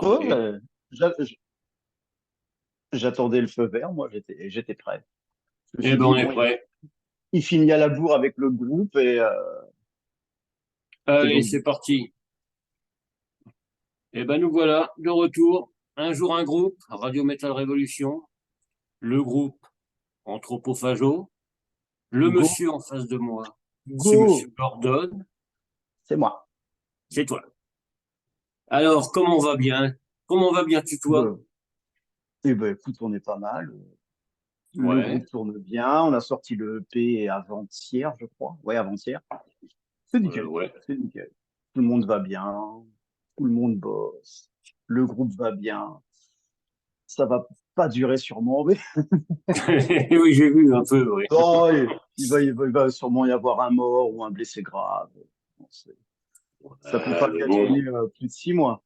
Ouais, Et, j'a- j'attendais le feu vert, moi, j'étais prêt. Je me eh suis ben, dit, on est bon, prêt. il finit à la bourre avec le groupe et Allez, donc, c'est parti. Eh ben, nous voilà de retour. Un jour, un groupe, Radio Metal Révolution. Le groupe Anthropophago. Le go, monsieur en face de moi, c'est monsieur go, Gordon. c'est moi. C'est toi. Alors, comment on va bien? Comment va bien tu toi? Go. Eh ben, écoute, on est pas mal. Le Ouais, groupe tourne bien. On a sorti le EP avant-hier, je crois. Ouais, avant-hier. C'est nickel. ouais. C'est nickel. Tout le monde va bien. Tout le monde bosse. Le groupe va bien. Ça va pas durer sûrement, mais Oui, j'ai vu un peu, oui. oh, il va sûrement y avoir un mort ou un blessé grave. Bon, ça peut pas Mais continuer bon, plus de 6 mois.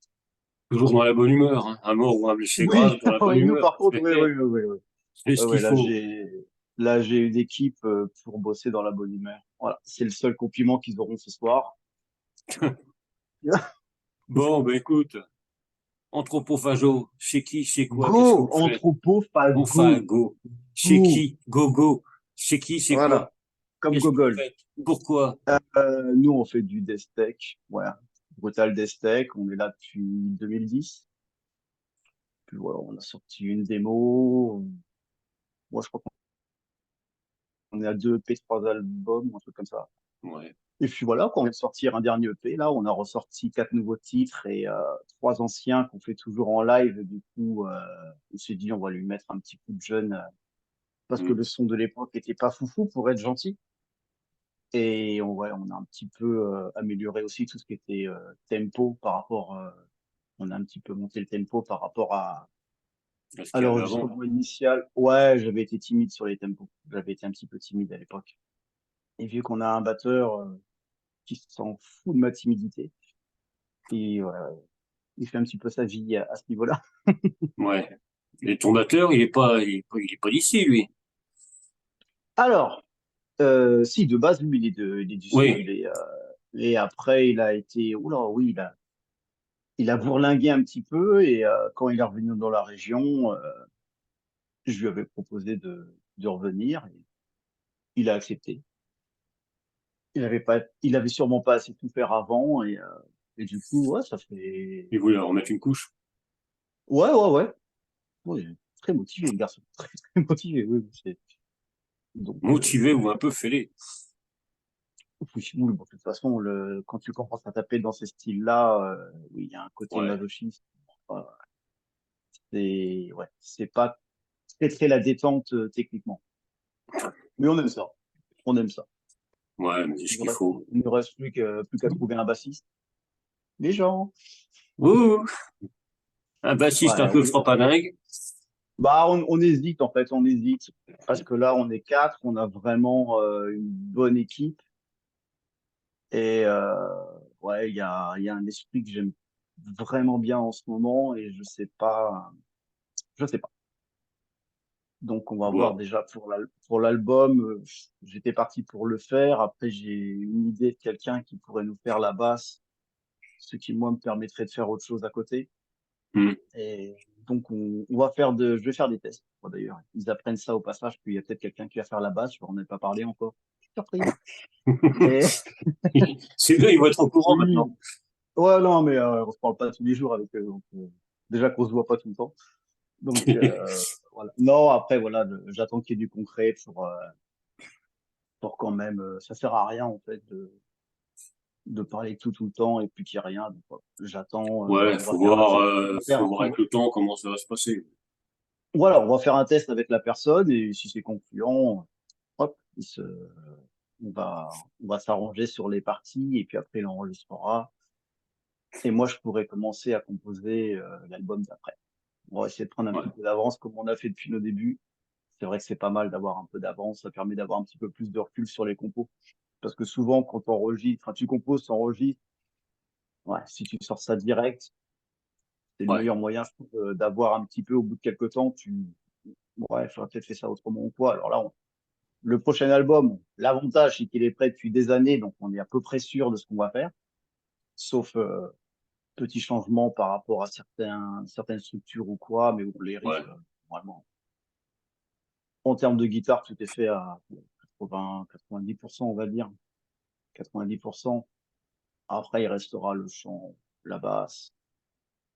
toujours dans la bonne humeur, hein. Un mort ou un blessé Oui, grave dans la bonne oui, nous humeur. par contre, oui, oui, oui, oui, oui. C'est Ouais, ce ouais, qu'il faut. là, j'ai une équipe pour bosser dans la bonne humeur. Voilà, c'est le seul compliment qu'ils auront ce soir. Bon, ben écoute, Anthropophago, c'est qui, c'est quoi, qu'est-ce que Go, vous faites? Enfin, anthropophage, go. C'est go. qui? Go, go. C'est qui, c'est Voilà, quoi? comme Qu'est-ce que vous Gogol. faites? Pourquoi? Nous, on fait du death tech. Voilà, brutal death tech. On est là depuis 2010. Puis voilà, on a sorti une démo. Moi, je crois qu'on est à 2 EP, 3 albums, un truc comme ça. Ouais. Et puis voilà, quand on vient de sortir un dernier EP, là, on a ressorti 4 nouveaux titres et 3 anciens qu'on fait toujours en live. Et du coup, on s'est dit, on va lui mettre un petit coup de jeune parce que Hmm. le son de l'époque était pas foufou pour être gentil. Et ouais, on a un petit peu amélioré aussi tout ce qui était tempo par rapport. On a un petit peu monté le tempo par rapport Ce à qu'il y avait avant. l'enregistrement initial. Ouais, j'avais été timide sur les tempos. J'avais été un petit peu timide à l'époque. Et vu qu'on a un batteur qui s'en fout de ma timidité, et voilà, il fait un petit peu sa vie à ce niveau-là. Ouais. Et ton batteur, il est pas d'ici, lui. Alors, si, de base, lui, il est du Sud. Oui. Et après, il a été, oula, oui, il a bourlingué un petit peu. Et quand il est revenu dans la région, je lui avais proposé de revenir. Et il a accepté. Il avait sûrement pas assez tout faire avant. Et du coup, ouais, ça fait. Il voulait en remettre une couche. Ouais, ouais, ouais. Ouais, très motivé, le garçon. Très, très motivé, oui. Donc, Motivé ou un peu fêlé. oui, oui, bon, de toute façon, quand tu commences à taper dans ces styles-là, oui, il y a un côté Ouais. masochiste. Euh, ouais, c'est pas très, très la détente techniquement. Mais on aime ça. On aime ça. Ouais, mais c'est ce qu'il faut. Il ne reste plus qu'à trouver un bassiste. Les gens. Ouh, un bassiste un Ouais, peu frappadingue. bah, on hésite, en fait, on hésite. Parce que là, on est quatre, on a vraiment une bonne équipe. Et ouais, il y a un esprit que j'aime vraiment bien en ce moment et je sais pas. Donc on va voir Bon. déjà pour l'album. J'étais parti pour le faire. Après, j'ai une idée de quelqu'un qui pourrait nous faire la basse, ce qui moi me permettrait de faire autre chose à côté. Hmm. Et donc je vais faire des tests. Bon, d'ailleurs, ils apprennent ça au passage, puis il y a peut-être quelqu'un qui va faire la basse. Je n'en ai pas parlé encore. Surprise. Et C'est bien, ils vont être au courant oui, maintenant. ouais, non, mais on se parle pas tous les jours avec eux. Donc, déjà qu'on se voit pas tout le temps. Donc voilà. Non, après voilà, j'attends qu'il y ait du concret pour quand même. Ça sert à rien en fait de parler tout le temps et puis qu'il n'y a rien. Donc, voilà. J'attends. Ouais, On va faut faire. voir avec le temps comment ça va se passer. Voilà, on va faire un test avec la personne et si c'est concluant, hop, on va s'arranger sur les parties et puis après il enregistrera. Et moi, je pourrais commencer à composer l'album d'après. On va essayer de prendre un Ouais. petit peu d'avance comme on a fait depuis nos débuts. C'est vrai que c'est pas mal d'avoir un peu d'avance, ça permet d'avoir un petit peu plus de recul sur les compos. Parce que souvent, quand on enregistre, enfin, tu composes, tu enregistres, ouais, si tu sors ça direct, c'est le Ouais. meilleur moyen, je trouve, d'avoir un petit peu, au bout de quelques temps, ouais, j'aurais peut-être fait ça autrement ou quoi. Alors là, le prochain album, l'avantage, c'est qu'il est prêt depuis des années, donc on est à peu près sûr de ce qu'on va faire. Sauf petits changements par rapport à certaines structures ou quoi, mais bon, les riffs, Ouais, vraiment. En termes de guitare, tout est fait à 80, 90%, on va dire. 90%. Après, il restera le chant, la basse,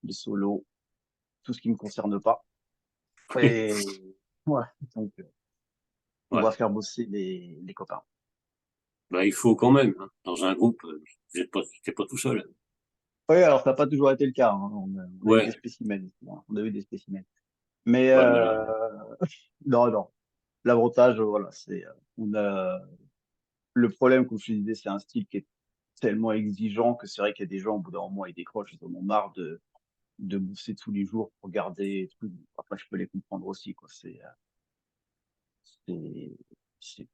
les solos, tout ce qui ne me concerne pas. Et ouais, donc on ouais. va faire bosser les copains. Bah, il faut quand même, hein. Dans un groupe, t'es pas tout seul. Oui, alors ça n'a pas toujours été le cas, hein. On a eu des Ouais, spécimens. On a eu des spécimens. Mais ouais, mais là, non, non. L'avantage, voilà, c'est on a le problème, comme je te disais, c'est un style qui est tellement exigeant que c'est vrai qu'il y a des gens au bout d'un moment ils décrochent, ils en ont marre de bosser tous les jours pour garder des trucs. Après, je peux les comprendre aussi, quoi. C'est c'est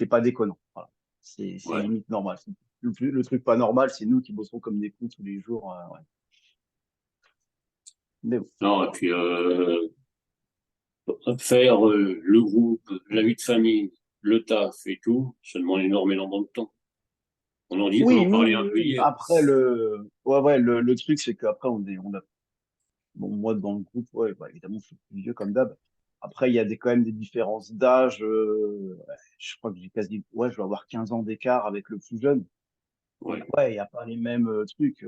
pas déconnant. Voilà. C'est ouais. limite normal. Le truc pas normal, c'est nous qui bossons comme des cons tous les jours. Ouais. Mais bon. Non, et puis, faire le groupe, la vie de famille, le taf et tout, ça demande énormément de temps. On Oui, en oui, parlait oui, un peu oui. hier. Après, le truc, c'est qu'après, on a, bon, moi, dans le groupe, ouais, bah, évidemment, je suis plus vieux comme d'hab. Après, il y a quand même des différences d'âge. Ouais, je crois que ouais, je vais avoir 15 ans d'écart avec le plus jeune. Ouais. Ouais, il n'y a pas les mêmes trucs.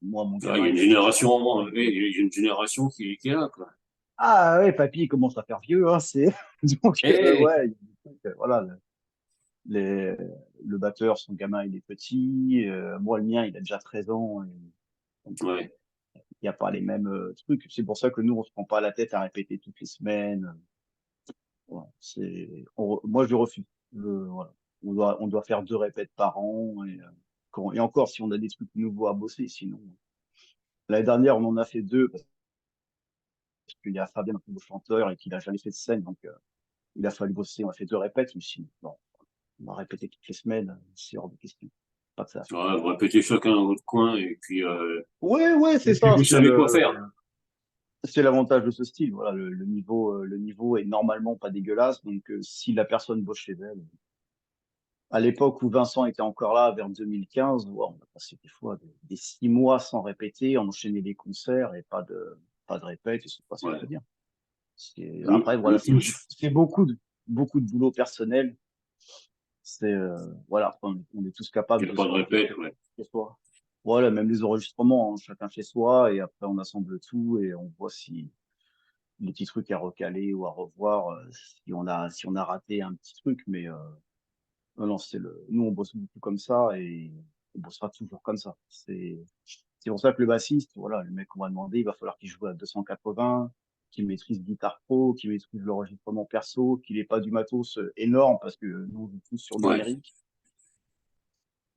Moi, mon Ah, il y gamin, a une il a déjà 13 génération, ans. il y a une génération qui est là, quoi. Ah ouais, papy, il commence à faire vieux, hein, c'est donc Eh, ouais, il y a des trucs, voilà, les... le batteur, son gamin, il est petit, moi le mien, il a déjà 13 ans, et donc ouais. il n'y a pas les mêmes trucs. C'est pour ça que nous, on se prend pas la tête à répéter toutes les semaines. Voilà, moi je refuse. Voilà. On doit faire 2 répètes par an et encore si on a des trucs nouveaux à bosser, sinon. L'année dernière, on en a fait 2 parce qu'il y a Fabien, un nouveau chanteur, et qu'il a jamais fait de scène, donc il a fallu bosser. On a fait 2 répètes, mais sinon, non. On va répéter toutes les semaines, c'est hors de question. Pas que ça à faire. Ouais, vous répétez chacun dans votre coin Oui, oui, c'est et puis ça. vous savez quoi faire. C'est l'avantage de ce style. Voilà, le niveau est normalement pas dégueulasse. Donc, si la personne bosse chez elle, à l'époque où Vincent était encore là, vers 2015, ouais, on a passé des fois des 6 mois sans répéter, on enchaînait les concerts et pas de répète, et ça se passait Ouais. très bien. Après, voilà, Le plus, c'est beaucoup de boulot personnel. Voilà, après, on est tous il capables n'y a de pas de répète, s'enregistrer ouais. chez soi. Voilà, même les enregistrements, hein, chacun chez soi, et après on assemble tout et on voit si les petits trucs à recaler ou à revoir, si on a raté un petit truc, mais non, non, nous on bosse beaucoup comme ça et on bossera toujours comme ça. C'est pour ça que le bassiste, voilà, le mec qu'on va demander, il va falloir qu'il joue à 280, qu'il maîtrise Guitar Pro, qu'il maîtrise l'enregistrement perso, qu'il ait pas du matos énorme parce que nous on joue tous sur Ouais. numérique.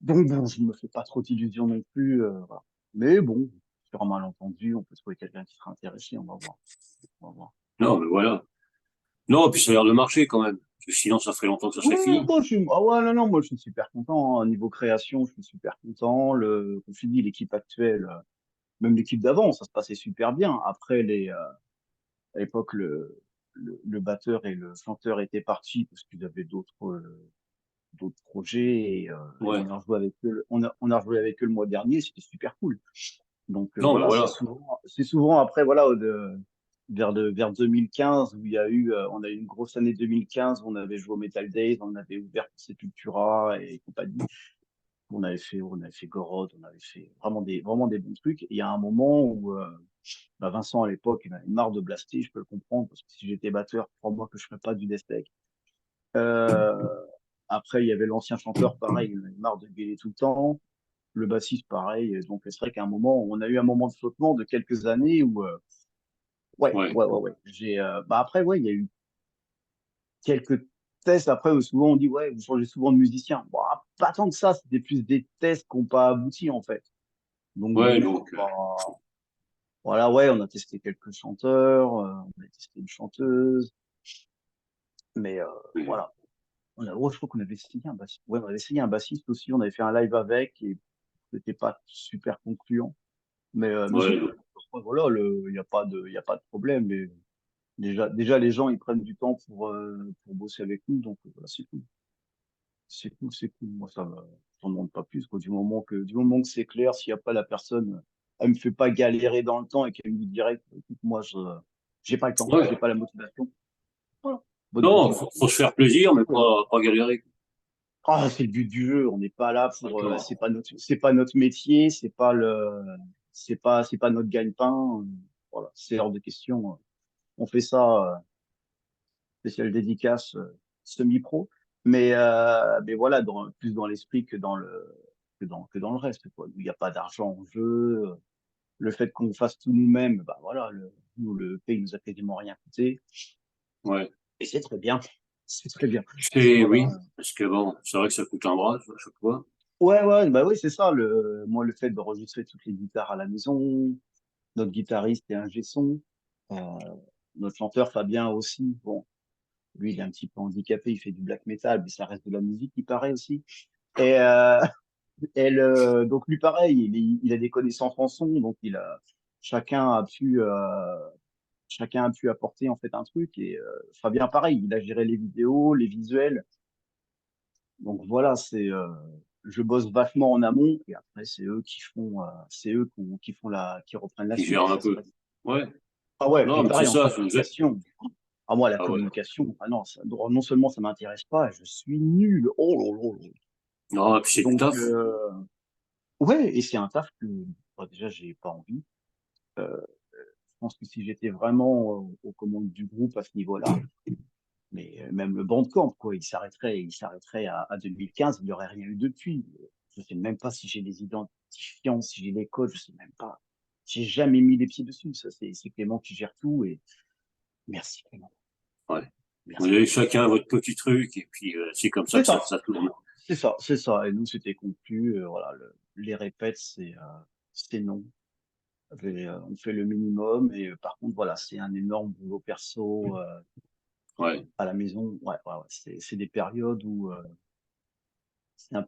Donc bon, je me fais pas trop d'illusions non plus, voilà. Mais bon, sur un malentendu, on peut trouver quelqu'un qui sera intéressé, on va voir. On va voir. Non, mais voilà. Non, puis ça a l'air de marcher quand même. Parce que sinon, ça ferait longtemps que ça Oui, serait fini. ah ouais, non, non, moi je suis super content, hein. Niveau création, je suis super content. Comme je te dis, l'équipe actuelle, même l'équipe d'avant, ça se passait super bien. Après, à l'époque, le batteur et le chanteur étaient partis parce qu'ils avaient d'autres projets et Ouais. on a rejoué avec eux, on a rejoué avec eux le mois dernier, c'était super cool. Donc Non, mais voilà, c'est voilà. souvent, c'est souvent après voilà vers 2015 où on a eu une grosse année 2015 où on avait joué au Metal Days, on avait ouvert pour Sepultura et compagnie. On avait fait Gorod, on avait fait vraiment des bons trucs. Et il y a un moment où bah, Vincent à l'époque il avait marre de blaster, je peux le comprendre parce que si j'étais batteur, crois-moi que je ferais pas du death tech. Euh, Après il y avait l'ancien chanteur, pareil, il avait marre de gueuler tout le temps. Le bassiste, pareil. Donc, c'est vrai qu'à un moment, on a eu un moment de flottement de quelques années où, ouais, Ouais. ouais, ouais, ouais. Bah après, ouais, il y a eu quelques tests après où souvent on dit, ouais, vous changez souvent de musicien. Bon, pas tant que ça, c'était plus des tests qui n'ont pas abouti, en fait. Donc, Ouais, bon, donc, voilà, ouais, on a testé quelques chanteurs, on a testé une chanteuse, mais mais, voilà. Je crois qu'on avait essayé un bassiste. Ouais, on avait essayé un bassiste aussi, on avait fait un live avec et c'était pas super concluant. Mais c'est ouais, cool. Après, voilà, il y a pas de problème. Mais déjà, les gens, ils prennent du temps pour bosser avec nous. Donc, voilà, c'est cool. C'est cool, c'est cool. Moi, j'en demande pas plus, quoi. Du moment que c'est clair, s'il n'y a pas la personne. elle me fait pas galérer dans le temps et qu'elle me dit direct, écoute, moi, j'ai pas le temps, Ouais. j'ai pas la motivation. Voilà. Bonne Non, question. faut se faire plaisir, mais pas galérer. Ah, c'est le but du jeu. On n'est pas là pour, D'accord. c'est pas notre métier, c'est pas notre gagne-pain. Voilà, c'est hors de question. On fait ça, spécial dédicace, semi-pro. Mais voilà, plus dans l'esprit que dans le reste, quoi. Il n'y a pas d'argent en jeu. Le fait qu'on fasse tout nous-mêmes, bah voilà, nous, le pays nous a quasiment rien coûté. Ouais. Et c'est très bien. C'est très bien. Oui, Voilà. parce que bon, c'est vrai que ça coûte un bras à chaque fois. Ouais, ouais, bah oui, c'est ça. Moi, le fait d'enregistrer toutes les guitares à la maison, notre guitariste et ingé son, euh, notre chanteur Fabien aussi. Bon, lui, il est un petit peu handicapé, il fait du black metal, mais ça reste de la musique, il paraît aussi. Et, donc lui, pareil, il a des connaissances en son, donc chacun a pu, chacun a pu apporter en fait un truc. Et Fabien, pareil, il a géré les vidéos, les visuels. Donc voilà, je bosse vachement en amont et après c'est eux qui reprennent la Qui suite. gère un Ça se peu. passe. Ouais. Ah ouais, Non, puis mais c'est pareil en ça, vous êtes. communication. Ah moi la Ah ouais. communication, ah non, non seulement ça m'intéresse pas, je suis nul. Oh là là là. Non, et puis c'est du Donc taf. ouais, et c'est un taf que bah, déjà j'ai pas envie. Je pense que si j'étais vraiment aux commandes du groupe à ce niveau-là, mais même le Bandcamp, quoi, il s'arrêterait à 2015, il n'y aurait rien eu depuis. Je sais même pas si j'ai les identifiants, si j'ai les codes, je sais même pas. J'ai jamais mis les pieds dessus. Ça, c'est Clément qui gère tout et merci Clément. Ouais. Vous Merci. avez chacun votre petit truc, et puis c'est comme ça C'est que ça, ça tourne. c'est ça, c'est ça. Et nous, c'était conclu. Voilà, les répètes, c'est non. On fait le minimum et par contre, voilà, c'est un énorme boulot perso Ouais. à la maison. Ouais, ouais, ouais. C'est des périodes où c'est un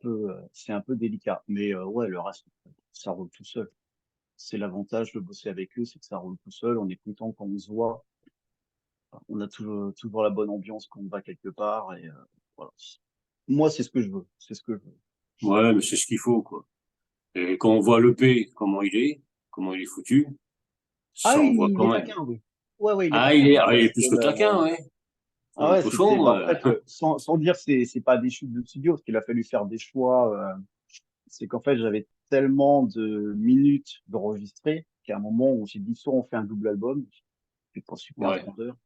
peu délicat. Mais ouais, le reste, ça roule tout seul. C'est l'avantage de bosser avec eux, c'est que ça roule tout seul. On est content quand on se voit. On a toujours la bonne ambiance quand on va quelque part. Et voilà. Moi, c'est ce que je veux. C'est ce que je veux. Ouais, mais c'est ce qu'il faut, quoi. Et quand on voit l'EP, comment il est foutu, Ah, ça on voit il quand est même. taquin, oui. Ouais, ouais, il est taquin. Ah, il Parce est que plus que taquin, ouais. ah Le ouais, cochon, bah, en fait, sans dire que c'est pas des chutes de studio, parce qu'il a fallu faire des choix. C'est qu'en fait, j'avais tellement de minutes d'enregistrer qu'à un moment, on s'est dit, soit on fait un double album, c'est pas super ouais. vendeur.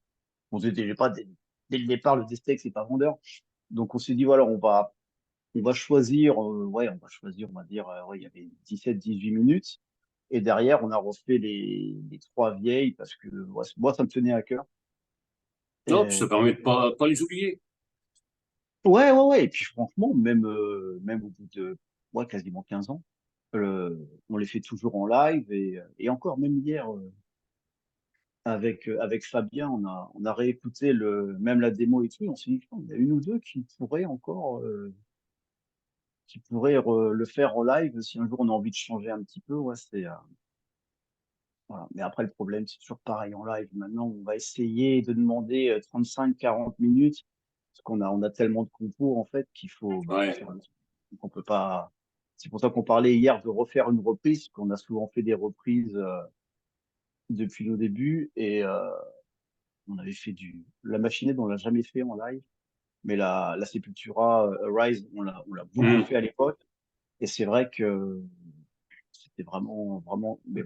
On se disait pas dès le départ, le Destec, c'est pas vendeur. Donc, on s'est dit, voilà, on va choisir, ouais, on va dire, ouais, il y avait 17, 18 minutes. Et derrière, on a refait les trois vieilles parce que moi, ça me tenait à cœur. Non, puis ça Et, permet de pas les oublier. ouais, ouais, ouais. Et puis, franchement, même au bout de, ouais, quasiment 15 ans, on les fait toujours en live et encore, même hier, avec Fabien, on a réécouté même la démo et tout. Et on s'est dit, putain, il y a une ou deux qui pourraient le faire en live si un jour on a envie de changer un petit peu. Ouais, voilà. Mais après, le problème, c'est toujours pareil en live. Maintenant, on va essayer de demander 35, 40 minutes parce qu'on a tellement de concours en fait qu'il faut Ouais. faire le truc. Donc, on peut pas. C'est pour ça qu'on parlait hier de refaire une reprise, qu'on a souvent fait des reprises depuis nos débuts et on avait fait la machinette, on l'a jamais fait en live, mais la Sepultura Rise, on l'a beaucoup Hmm. fait à l'époque. Et c'est vrai que c'était vraiment, vraiment. Mais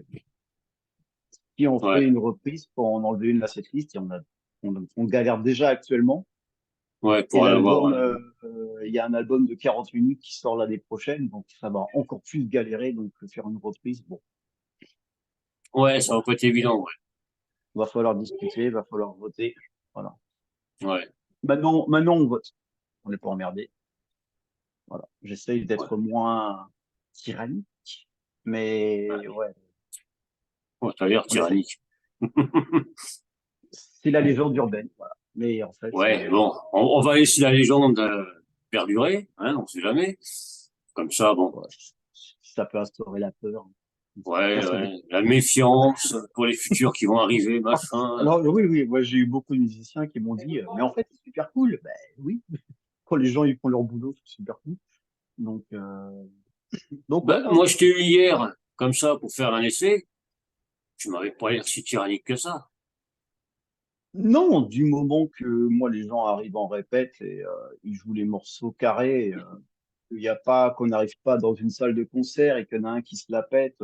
si on fait Ouais. une reprise, pour en enlever une de la setlist, et on galère déjà actuellement. Ouais, Et pour aller voir. l'album, il y a un album de 40 minutes qui sort l'année prochaine, donc ça va encore plus galérer. Donc faire une reprise, bon, Ouais, ça va voilà. pas être évident, ouais. Va falloir discuter, va falloir voter. Voilà. Ouais. Maintenant, on vote. On n'est pas emmerdé. Voilà. J'essaye Ouais. d'être moins tyrannique, mais ouais, Ouais, ça a l'air on essaye. tyrannique. C'est la légende urbaine, voilà. Mais en fait, Ouais, bon, on va laisser la légende perdurer, hein, on sait jamais. Comme ça, bon, ouais, ça peut instaurer la peur. ouais, Ça ouais, dépend. la méfiance pour les futurs qui vont arriver, Ah, machin. alors, oui, oui, moi j'ai eu beaucoup de musiciens qui m'ont dit, mais en fait, c'est super cool. Ben oui, quand les gens ils font leur boulot, c'est super cool. Donc, ouais, Bah, ouais, moi, ouais. je t'ai eu hier. comme ça pour faire un essai, tu m'avais pas l'air si tyrannique que ça. Non, du moment que moi, les gens arrivent en répète et ils jouent les morceaux carrés, il n'y a pas qu'on n'arrive pas dans une salle de concert et qu'il y en a un qui se la pète.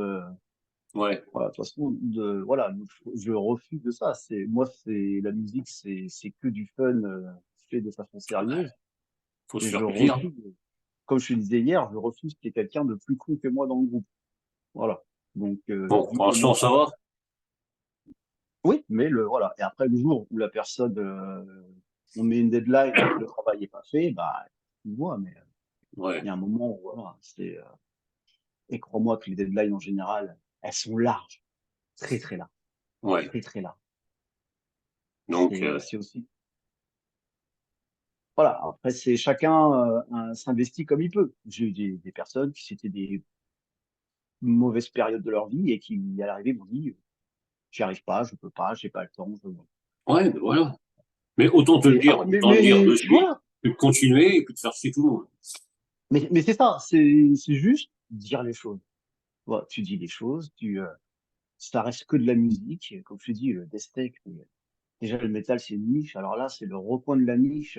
Ouais, Voilà, de toute façon, voilà, je refuse de ça. Moi, c'est la musique, c'est que du fun fait de façon sérieuse. faut se Et faire je plaisir. refuse, comme je te disais hier, je refuse qu'il y ait quelqu'un de plus con que moi dans le groupe. Voilà. Donc, Bon, du pour l'instant, moment, ça va. oui, mais voilà. Et après, le jour où la personne, on met une deadline et que le travail n'est pas fait, bah, moi, mais il Ouais, y a un moment où, voilà, et crois-moi que les deadlines en général, elles sont larges, très, très larges, ouais. très, très larges. Donc, C'est aussi, voilà. Après, c'est chacun, s'investit comme il peut. J'ai eu des personnes qui c'était des mauvaises périodes de leur vie et qui, à l'arrivée, m'ont dit, j'y arrive pas, je peux pas, j'ai pas le temps. ouais, ben voilà. Mais autant te le Et dire, après, autant le dire de suite, voilà. que de continuer et puis de faire chier tout le monde. Mais c'est ça, c'est juste dire les choses. Voilà, tu dis les choses, ça reste que de la musique. Comme je te dis, le death tech, déjà le métal c'est une niche. Alors là, c'est le recoin de la niche.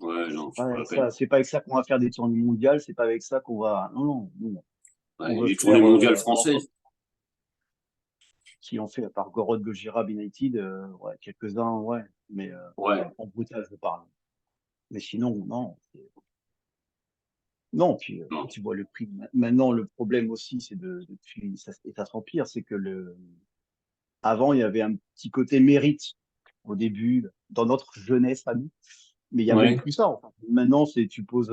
Ouais, non, C'est c'est pas pas la avec peine. ça, c'est pas avec ça qu'on va faire des tournées mondiales. C'est pas avec ça qu'on va. Non, non, non. On Ouais, veut les tournées faire mondiales françaises. qui ont fait à part Gorod Gojira, United, ouais, quelques-uns, ouais. Mais Ouais, en brutal, je parle. Mais sinon, non. Non, puis non. tu vois le prix. Maintenant, le problème aussi, c'est depuis ça, et ça s'empire, c'est que avant, il y avait un petit côté mérite au début, dans notre jeunesse à nous, mais il y a même Ouais. plus ça. Enfin. Maintenant, c'est tu poses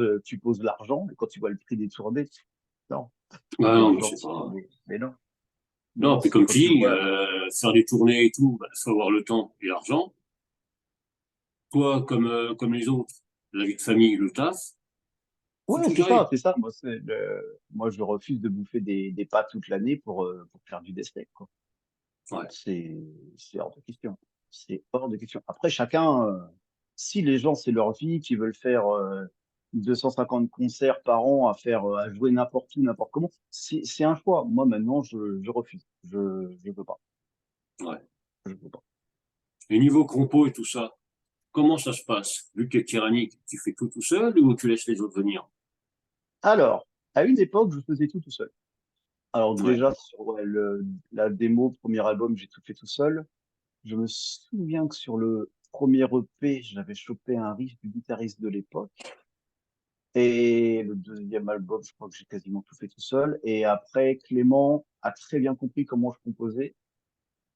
l'argent, et quand tu vois le prix des tournées, non, Ouais, c'est non, mais c'est gentil, pas. mais non. Non, Maintenant, puis c'est comme quand tu tu dis, vois. faire des tournées et tout, bah, faut avoir le temps et l'argent. Toi, comme les autres, la vie de famille, le taf, faut Ouais, tout gérer. c'est ça. Moi, je refuse de bouffer des pâtes toute l'année pour faire du steak, quoi. Ouais. C'est, c'est hors de question. C'est hors de question. Après, chacun, si les gens, c'est leur vie, qui veulent faire 250 concerts par an à jouer n'importe où, n'importe comment, c'est un choix. Moi, maintenant, je refuse. Je veux pas. Ouais. Je veux pas. Et niveau compo et tout ça, comment ça se passe? Vu que tu es tyrannique, tu fais tout seul ou tu laisses les autres venir? Alors, à une époque, je faisais tout seul. Alors Ouais. déjà, sur la démo, premier album, j'ai tout fait tout seul. Je me souviens que sur le premier EP, j'avais chopé un riff du guitariste de l'époque. Et le deuxième album, je crois que j'ai quasiment tout fait tout seul. Et après, Clément a très bien compris comment je composais.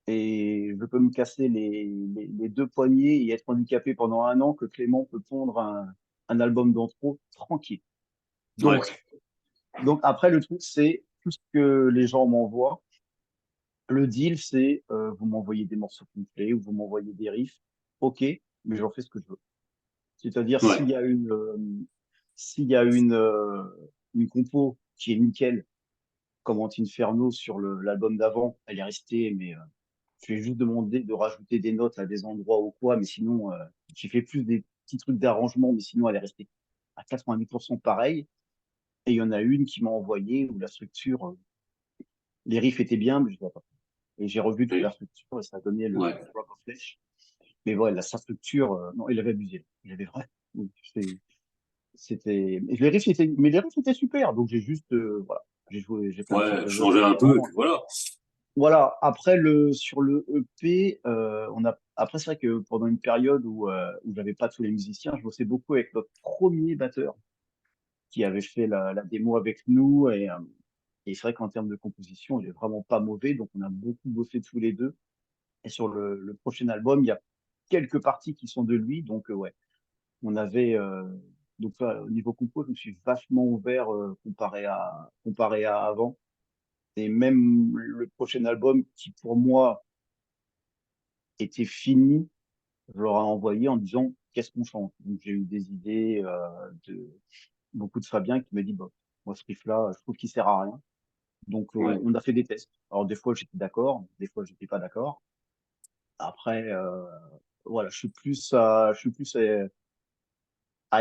Et je peux me casser les deux poignets et être handicapé pendant un an que Clément peut pondre un album d'intro tranquille. Ouais. Donc, donc après, le truc, c'est tout ce que les gens m'envoient. Le deal, c'est vous m'envoyez des morceaux complets ou vous m'envoyez des riffs. OK, mais j'en fais ce que je veux. C'est-à-dire, Ouais. s'il y a une compo qui est nickel, comme Anti-Inferno sur l'album d'avant, elle est restée, mais je vais juste demander de rajouter des notes à des endroits ou quoi, mais sinon, j'ai fait plus des petits trucs d'arrangement, mais sinon, elle est restée à 90% pareil. Et il y en a une qui m'a envoyé où la structure, les riffs étaient bien, mais je vois pas. Et j'ai revu toute la Et- structure et ça a donné le ouais. Rock of Flesh. Mais voilà, sa structure, non, il avait abusé. Il avait vraiment. Mais les riffs étaient super, donc j'ai juste, voilà, j'ai fait un petit Ouais. puzzle Changer un peu, et différent. puis voilà. Voilà. Après sur le EP, après c'est vrai que pendant une période où j'avais pas tous les musiciens, je bossais beaucoup avec notre premier batteur qui avait fait la démo avec nous et c'est vrai qu'en termes de composition, il est vraiment pas mauvais, donc on a beaucoup bossé tous les deux. Et sur le prochain album, il y a quelques parties qui sont de lui, donc ouais. On avait donc au niveau compo, je me suis vachement ouvert comparé à avant. Et même le prochain album qui pour moi était fini, je leur ai envoyé en disant qu'est-ce qu'on change. Donc j'ai eu des idées de beaucoup de Fabien qui m'a dit bon, moi ce riff-là, je trouve qu'il sert à rien. Donc Ouais. on a fait des tests. Alors des fois j'étais d'accord, des fois j'étais pas d'accord. Après voilà, je suis plus à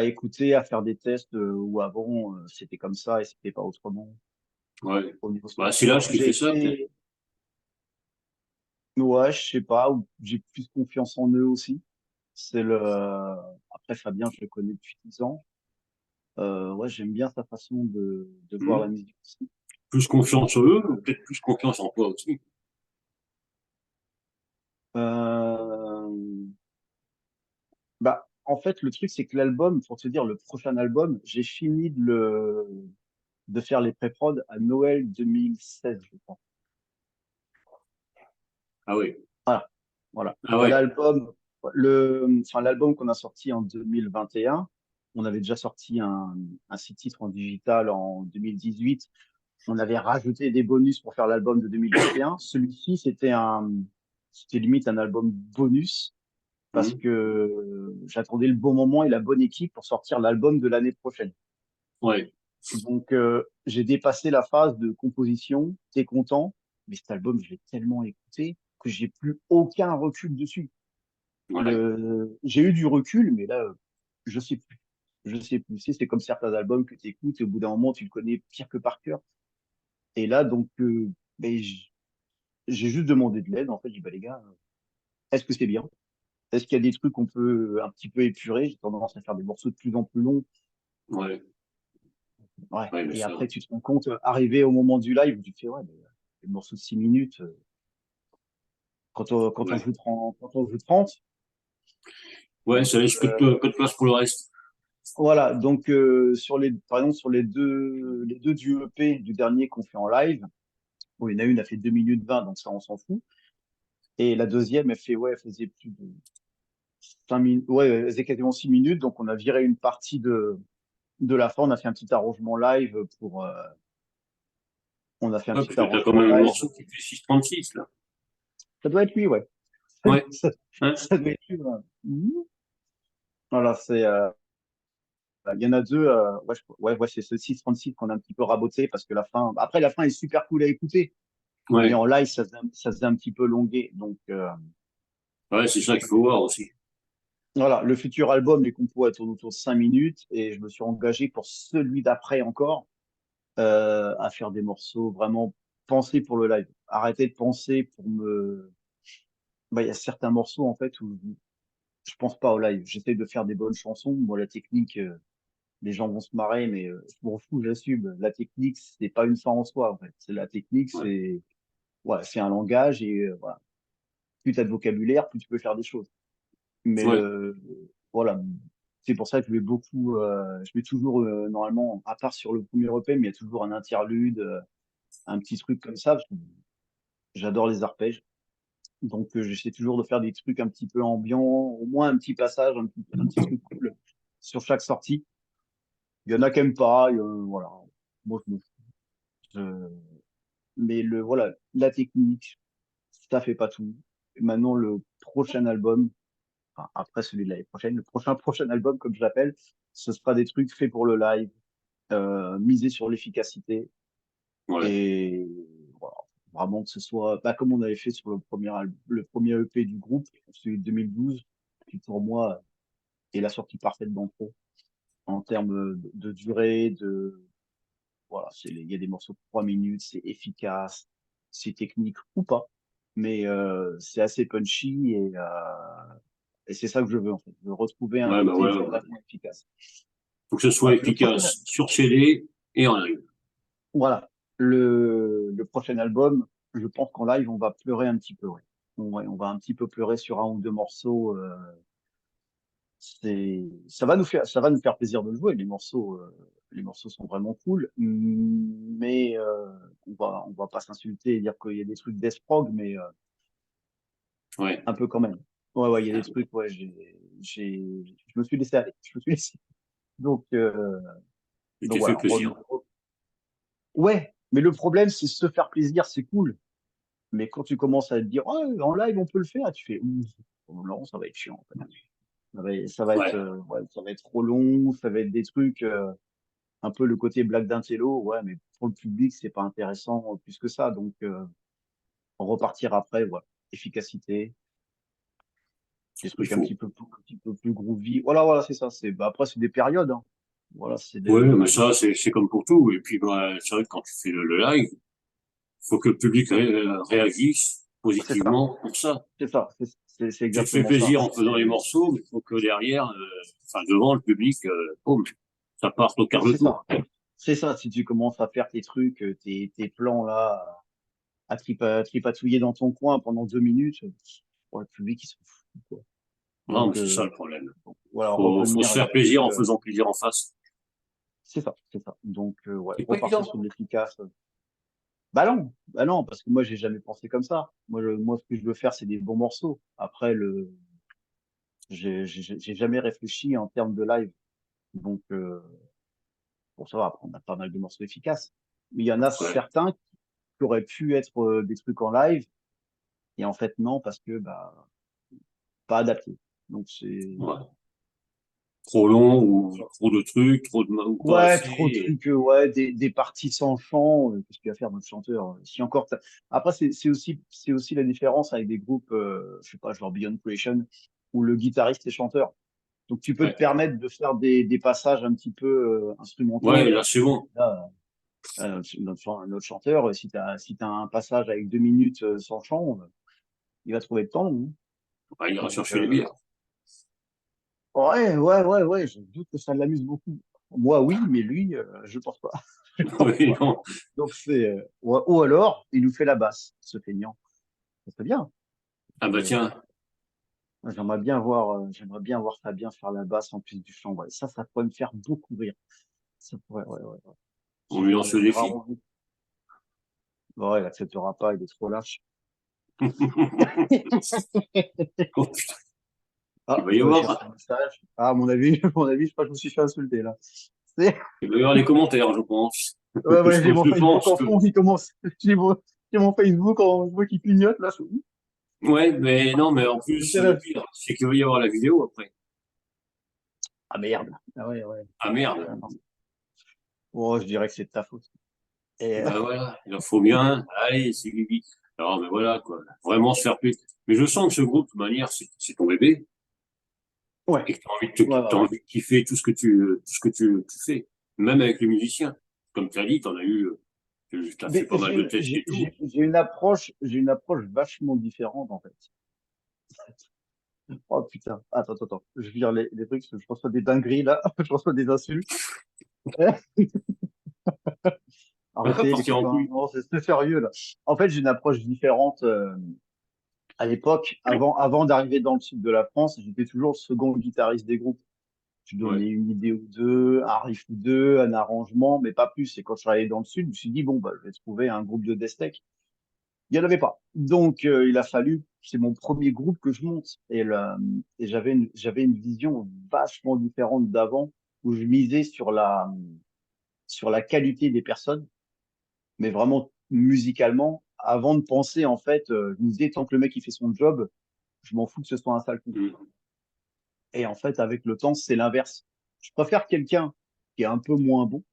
écouter, à faire des tests où avant c'était comme ça et c'était pas autrement. Ouais. au niveau Bah, c'est l'âge structure. qui J'ai fait ça, peut-être. été, ouais, je sais pas, ou j'ai plus confiance en eux aussi. C'est le, après Fabien, je le connais depuis 10 ans. Ouais, j'aime bien sa façon de voir la Mhm. musique aussi. Plus confiance en eux, ou peut-être plus confiance en toi aussi. Euh, Bah, en fait, le truc, c'est que l'album, pour te dire, le prochain album, j'ai fini de faire les pré-prod à Noël 2016, je crois. Ah oui. Voilà. Voilà. Ah ouais. L'album qu'on a sorti en 2021, on avait déjà sorti un 6 titres en digital en 2018. On avait rajouté des bonus pour faire l'album de 2021. Celui-ci, c'était limite un album bonus parce Mhm. que j'attendais le bon moment et la bonne équipe pour sortir l'album de l'année prochaine. Ouais. Donc, j'ai dépassé la phase de composition, t'es content, mais cet album, je l'ai tellement écouté que j'ai plus aucun recul dessus. Ouais. J'ai eu du recul, mais là, je sais plus. Je sais plus. C'est comme certains albums que tu écoutes et au bout d'un moment, tu le connais pire que par cœur. Et là, donc, ben, j'ai juste demandé de l'aide. En fait, j'ai dit, bah, les gars, est-ce que c'est bien? Est-ce qu'il y a des trucs qu'on peut un petit peu épurer? J'ai tendance à faire des morceaux de plus en plus longs. Ouais. Ouais. Ouais, mais Et ça. après, tu te rends compte, arrivé au moment du live, où tu te fais, ouais, mais, le morceau de 6 minutes, Ouais. quand on joue 30. Ouais, Donc, ça laisse peu de place pour le reste. voilà. Donc, par exemple, sur les deux du EP du dernier qu'on fait en live, bon, il y en a une, a fait 2 minutes 20, donc ça, on s'en fout. Et la deuxième, elle faisait plus de 5 minutes, ouais, elle faisait quasiment 6 minutes. Donc, on a viré une partie de la fin. On a fait un petit arrangement live on a fait un Ouais, petit parce que t'as quand arrangement même un live. morceau qui fait 6,36 là. Ça doit être lui, ouais. Ouais. Ça, Hein. ça doit être lui, ouais. Voilà, il y en a deux, ouais, c'est ce 636 qu'on a un petit peu raboté parce que après, la fin est super cool à écouter, mais Ouais. en live, ça faisait un petit peu longué. Donc, Ouais, c'est ça qu'il faut voir aussi. voilà, le futur album, les compos, elles tournent autour de 5 minutes et je me suis engagé pour celui d'après encore, à faire des morceaux vraiment pensés pour le live. Arrêter de penser bah, il y a certains morceaux, en fait, où je pense pas au live. J'essaie de faire des bonnes chansons. Moi, la technique, les gens vont se marrer, mais je m'en fous, j'assume. La technique, c'est pas une fin en soi, en fait. C'est la technique, Ouais. c'est un langage et voilà. Plus tu as de vocabulaire, plus tu peux faire des choses. Mais Ouais. voilà, c'est pour ça que je mets toujours normalement, à part sur le premier EP, mais il y a toujours un interlude, un petit truc comme ça, parce que j'adore les arpèges. Donc j'essaie toujours de faire des trucs un petit peu ambiants, au moins un petit passage, un petit truc cool sur chaque sortie. Il y en a qui aiment pas, voilà. Moi, je m'en fous. Mais voilà, la technique, ça fait pas tout. Et maintenant, le prochain album, enfin, après celui de l'année prochaine, le prochain album, comme je l'appelle, ce sera des trucs faits pour le live, misés sur l'efficacité Ouais. et voilà, vraiment que ce soit, bah, comme on avait fait sur le premier EP du groupe, celui de 2012, qui pour moi est la sortie parfaite d'Antro en termes de durée, voilà, il y a des morceaux de 3 minutes, c'est efficace, c'est technique ou pas, mais c'est assez punchy et c'est ça que je veux en fait. Je veux retrouver un Ouais, bah côté voilà. Ouais. vraiment efficace. Faut que ce soit Voilà, le prochain, efficace sur CD et en live. voilà, le prochain album, je pense qu'en live on va pleurer un petit peu, ouais. Ouais, on va un petit peu pleurer sur un ou deux morceaux. Ça va nous faire plaisir de le jouer. Les morceaux sont vraiment cool, mais on va pas s'insulter et dire qu'il y a des trucs d'esprog, mais Ouais. un peu quand même. Ouais, ouais, il y a des trucs, ouais, je me suis laissé aller. Je me suis laissé. Donc, euh, Tu donc t'es fait voilà. plaisir. Ouais, mais le problème, c'est se faire plaisir, c'est cool. Mais quand tu commences à te dire, oh, en live, on peut le faire, tu fais, non, ça va être chiant, en fait. Ça va être, Ouais. ouais, ça va être trop long, ça va être des trucs. Un peu le côté blague d'intello, ouais, mais pour le public, c'est pas intéressant plus que ça. Donc, on repartir après, voilà. Efficacité, des Il trucs faut. un petit peu plus groovy. Voilà, voilà, c'est ça. Bah, après, c'est des périodes, hein. Voilà, c'est Oui, le mais live. ça, c'est comme pour tout. Et puis, bah, c'est vrai que quand tu fais le live, faut que le public réagisse C'est ça, positivement pour ça. c'est ça, c'est Tu te fais exactement ça. plaisir en faisant les morceaux, mais il faut que derrière, enfin devant le public, boum, ça parte au quart de C'est tour. ça. C'est ça, si tu commences à faire tes trucs, tes plans là, tripatouiller dans ton coin pendant 2 minutes, le public, il s'en fout, quoi. Non, mais Donc, c'est ça le problème. voilà, Faut revenir se faire plaisir là-dessus, en faisant plaisir en face. c'est ça, c'est ça. Donc, ouais, C'est pas repartir évident. sur de l'efficace. Bah non, parce que moi, j'ai jamais pensé comme ça. Moi, ce que je veux faire, c'est des bons morceaux. Après, j'ai jamais réfléchi en termes de live. Donc, pour ça, après, on a pas mal de morceaux efficaces. Mais il y en a Ouais, certains qui auraient pu être des trucs en live. Et en fait, non, parce que, bah, pas adapté. Donc, ouais. Trop long ou trop de trucs, ou pas ouais, trop de assez. trucs, ouais, des parties sans chant, qu'est-ce qu'il va faire notre chanteur? Si encore, après, c'est aussi la différence avec des groupes, je sais pas, genre Beyond Creation, où le guitariste est chanteur. Donc, tu peux te Ouais, permettre de faire des passages un petit peu ouais, instrumentaux. là c'est bon. Là, notre chanteur, si t'as un passage avec 2 minutes sans chant, il va trouver le temps, hein. Bah, il ira Donc, chercher les bières. ouais, je doute que ça l'amuse beaucoup. Moi, oui, mais lui, je pense pas. Je pense Oui, pas. non. Donc, ou alors, il nous fait la basse, ce feignant. Ça serait bien. Ah bah Mais, tiens, j'aimerais bien voir Fabien faire la basse en plus du chant. Ouais. Ça pourrait me faire beaucoup rire. Ça pourrait, ouais. on lui lance le J'ai défi. vraiment envie. Ouais, il acceptera pas, il est trop lâche. Oh, putain, il Ah, va y j'ai reçu un avoir, message. Ah, à mon avis, je crois que je me suis fait insulter, là. C'est- il va y avoir des commentaires, je pense. Ouais, j'ai mon Je Facebook pense en que, fond qui commence. J'ai mon Facebook en, je vois qui clignote, là. ouais, mais non, mais en plus, C'est le là. pire, c'est qu'il va y avoir la vidéo après. Ah, merde. Ah, ouais. Ah merde. Ah, non. Oh, je dirais que c'est de ta faute. Et, Ben voilà, il en faut bien. Allez, c'est Bibi. Alors, mais voilà, quoi. Vraiment se faire plaisir. Mais je sens que ce groupe, de toute manière, c'est ton bébé. ouais. Et que t'as Ouais. envie de kiffer tout ce que tu fais. Même avec les musiciens. Comme tu as dit, t'as fait Mais pas mal de tests et tout. j'ai une approche vachement différente, en fait. Oh, putain. Attends. Je vais lire les trucs, parce que je reçois des dingueries, là. Je reçois des insultes. On va Arrêtez, les partir en copains. couille. Non, c'est sérieux, là. En fait, j'ai une approche différente, à l'époque. Avant d'arriver dans le sud de la France, j'étais toujours le second guitariste des groupes. Je Ouais. donnais une idée ou deux, un riff ou deux, un arrangement, mais pas plus. Et quand je suis allé dans le sud, je me suis dit, bon, bah, je vais trouver un groupe de death tech. Il n'y en avait pas. Donc, il a fallu, c'est mon premier groupe que je monte. Et j'avais une vision vachement différente d'avant, où je misais sur la qualité des personnes, mais vraiment musicalement, avant de penser, en fait, je me disais, tant que le mec, il fait son job, je m'en fous que ce soit un sale con. Mm. Et en fait, avec le temps, c'est l'inverse. Je préfère quelqu'un qui est un peu moins bon,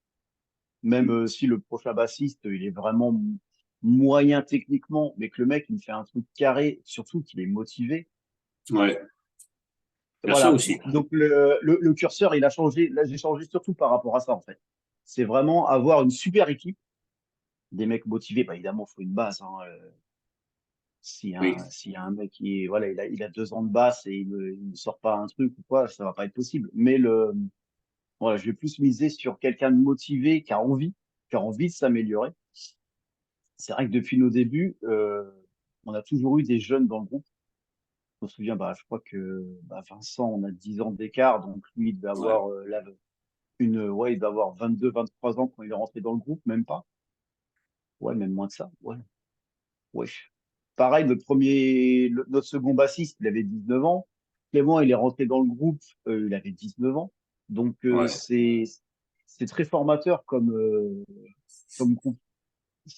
même si le prochain bassiste, il est vraiment moyen techniquement, mais que le mec, il me fait un truc carré, surtout qu'il est motivé. Ouais. Il y a ça Voilà. aussi. Donc, le curseur, il a changé. Là, j'ai changé surtout par rapport à ça, en fait. C'est vraiment avoir une super équipe, des mecs motivés. Bah, évidemment, il faut une base, hein. Oui. S'il y a un mec qui est, voilà, il a 2 ans de basse et il ne sort pas un truc ou quoi, ça va pas être possible. Mais voilà, je vais plus miser sur quelqu'un de motivé qui a envie de s'améliorer. C'est vrai que depuis nos débuts, on a toujours eu des jeunes dans le groupe. Je me souviens, bah, je crois que bah, Vincent, on a 10 ans d'écart, donc lui, il devait Ouais. avoir ouais, il devait avoir 22, 23 ans quand il est rentré dans le groupe, même pas. Ouais, même moins que ça. Ouais. Pareil, notre second bassiste, il avait 19 ans. Clément, il est rentré dans le groupe, il avait 19 ans. Donc, Ouais. c'est très formateur comme groupe.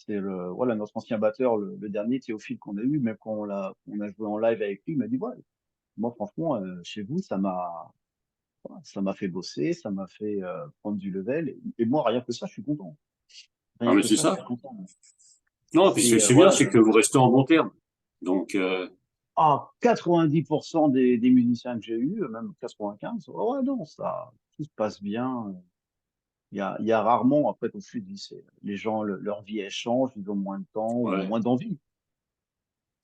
Voilà, notre ancien batteur, le dernier Théophile qu'on a eu, même quand on a joué en live avec lui, il m'a dit, ouais, moi, franchement, chez vous, ça m'a fait bosser, ça m'a fait prendre du level. Et moi, rien que ça, je suis content. Ah, Rien mais que c'est ça, je ça. suis content. Non, puis c'est bien, Voilà, c'est que vous restez en bon terme. Donc, 90% des musiciens que j'ai eus, même 95, ouais, non, tout se passe bien. Il y a rarement, après, comme je te dis, les gens, leur vie, elle change, ils ont moins de temps ou Ouais. moins d'envie.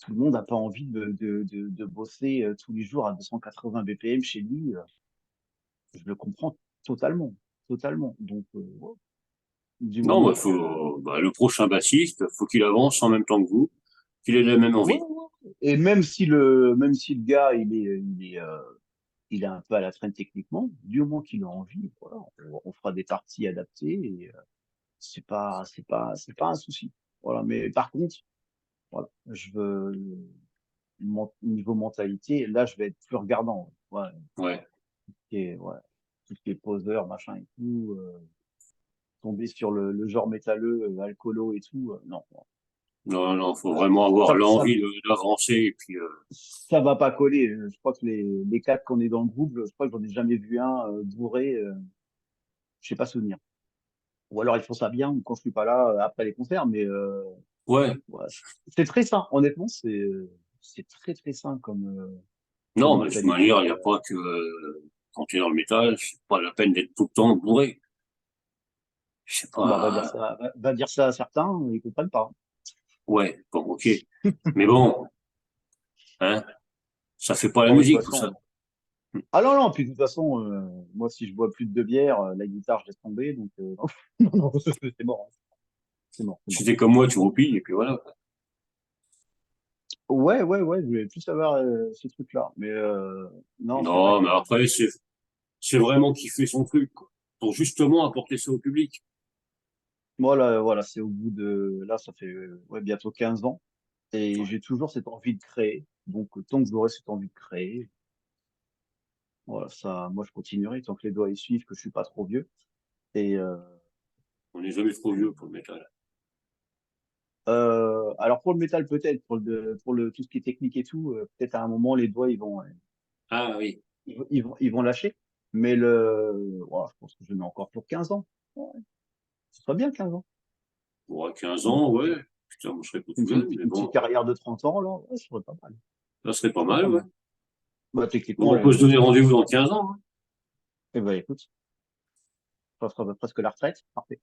Tout le monde n'a pas envie de bosser tous les jours à 280 BPM chez lui. Je le comprends totalement, totalement. Donc, ouais, du Non, moment que, le prochain bassiste, faut qu'il avance en même temps que vous, qu'il ait la même ouais, envie. ouais. Et même si le gars, il est un peu à la traîne techniquement, du moment qu'il a envie, voilà, on fera des parties adaptées et c'est pas un souci. Voilà. Mais par contre, voilà, je veux, niveau mentalité, là, je vais être plus regardant. Ouais, Ouais. ouais, tout ce qui est poseur, machin et tout, tomber sur le genre métalleux, alcoolo et tout, non. Non, non, faut vraiment avoir Ça, ça, l'envie d'avancer et puis, ça va pas coller. Je crois que les quatre qu'on est dans le groupe, je crois que j'en ai jamais vu un bourré, je sais pas souvenir. Ou alors ils font ça bien, ou quand je suis pas là, après les concerts, mais ouais. ouais, c'est très sain. Honnêtement, c'est très très sain comme Non, mais de toute manière, il mentalité. n'y a pas que, quand tu es dans le métal, c'est pas la peine d'être tout le temps bourré. Je sais Bah, pas, va dire ça à certains, ils comprennent pas. ouais, bon, ok. Mais bon, hein, ça fait pas la Bon, de toute musique, tout ça. façon. Ah non, non, puis de toute façon, moi, si je bois plus de 2 bières, la guitare, je laisse tomber, donc non, non, c'est mort, hein. C'est mort, c'est Si mort. t'es comme moi, tu roupilles, et puis voilà. Ouais, ouais, ouais, je voulais plus savoir ce truc-là. Mais non, c'est vrai Non, que mais après, c'est vraiment qui fait son truc, quoi. Pour justement apporter ça au public. moi, là, voilà, c'est au bout de... Là, ça fait ouais, bientôt 15 ans. Et Ouais. j'ai toujours cette envie de créer. Donc, tant que j'aurai cette envie de créer, voilà, ça, moi, je continuerai tant que les doigts y suivent, que je suis pas trop vieux. Et On n'est jamais trop vieux pour le métal. alors, pour le métal, peut-être, pour le, tout ce qui est technique et tout, peut-être à un moment, les doigts, Ah oui. ils vont lâcher. Mais ouais, je pense que je mets encore pour 15 ans. Ouais, ce serait bien 15 ans. Pour 15 ans, ouais. Putain, moi, je serais pas tout jeune, mais Une petite bon, carrière de 30 ans, là, ouais, ce serait pas mal. ça serait pas Ce serait mal, pas ouais. mal. Bah, Bon, techniquement, on peut se donner rendez-vous dans 15 ans, hein. eh ben, écoute, ça sera presque la retraite. Parfait.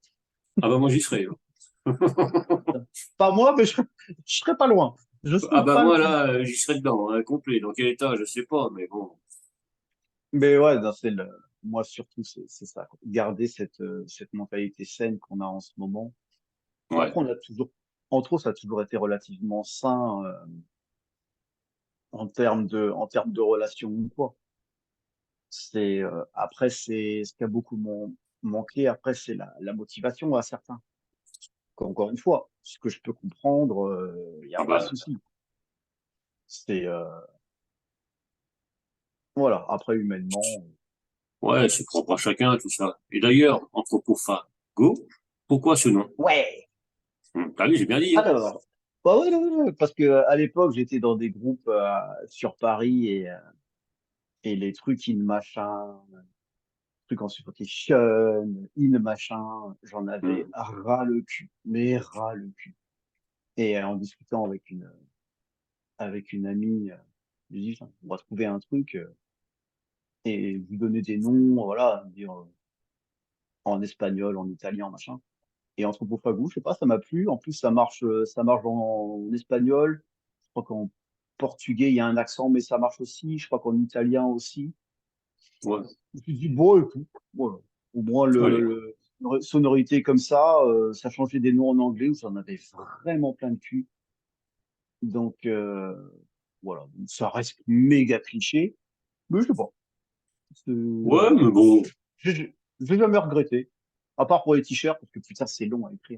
Ah bah, moi, j'y serai, hein. Pas moi, mais je serais pas loin. Je Ah serais bah, pas moi, loin. là, j'y serai dedans, hein, complet. Dans quel état, je sais pas, mais bon. Mais ouais, non, moi surtout, c'est ça, quoi. Garder cette mentalité saine qu'on a en ce moment. Ouais. Après, on a toujours, entre autres, ça a toujours été relativement sain, en termes de relations ou quoi. Après, c'est ce qui a beaucoup manqué. Après, c'est la motivation à certains. Encore une fois, ce que je peux comprendre, il n'y a Ah pas de bah, souci. C'est, voilà. Après, humainement, ouais, c'est propre à chacun, tout ça. Et d'ailleurs, Anthropophago, pourquoi ce nom? ouais. T'as vu, j'ai bien dit, hein. Alors, bah ouais, ouais, ouais, parce que à l'époque, j'étais dans des groupes sur Paris et les trucs in machin, trucs en supportation, in machin, j'en avais Hum, ras le cul, mais ras le cul. Et en discutant avec une amie, je dis, on va trouver un truc et vous donner des noms, voilà, dire en espagnol, en italien, machin. Et Anthropophago, je sais pas, ça m'a plu. En plus, ça marche en espagnol. Je crois qu'en portugais, il y a un accent, mais ça marche aussi. Je crois qu'en italien aussi. ouais, Je me suis dit, bon, écoute, voilà. Au moins, allez. sonorité comme ça changeait des noms en anglais où j'en avais vraiment plein de cul. Donc, voilà. Donc, ça reste méga cliché, mais je sais pas. C'est- Ouais, mais bon. J'ai jamais regretté. À part pour les t-shirts, parce que putain, c'est long à écrire.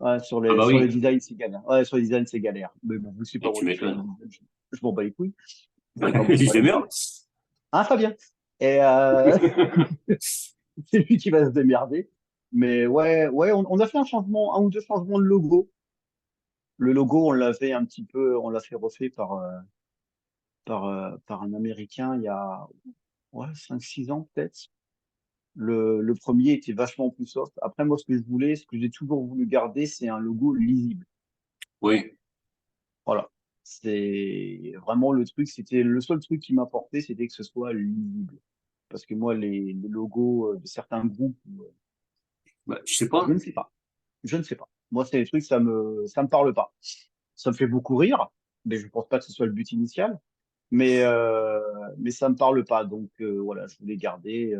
Ouais, Ah bah sur les oui, designs, c'est galère. Ouais, sur les designs, c'est galère. Mais bon, vu que c'est pas et moi tu qui fais les m'étonnes. designs, je m'en bats les couilles. C'est pas mon Il se problème. démerde. Hein, Fabien? Et c'est lui qui va se démerder. Mais ouais, ouais, on a fait un ou deux changements de logo. Le logo, on l'avait un petit peu, on l'a fait refait par un Américain il y a ouais, 5-6 ans peut-être. Le premier était vachement plus soft. Après, moi, ce que je voulais, ce que j'ai toujours voulu garder, c'est un logo lisible. Oui, Voilà. C'est vraiment le truc, c'était le seul truc qui m'apportait, c'était que ce soit lisible. Parce que moi, les logos de certains groupes Bah, tu sais pas. Je ne sais pas. Je ne sais pas. Moi, c'est des trucs, ça me parle pas. Ça me fait beaucoup rire, mais je pense pas que ce soit le but initial. Mais ça me parle pas. Donc, voilà, je voulais garder.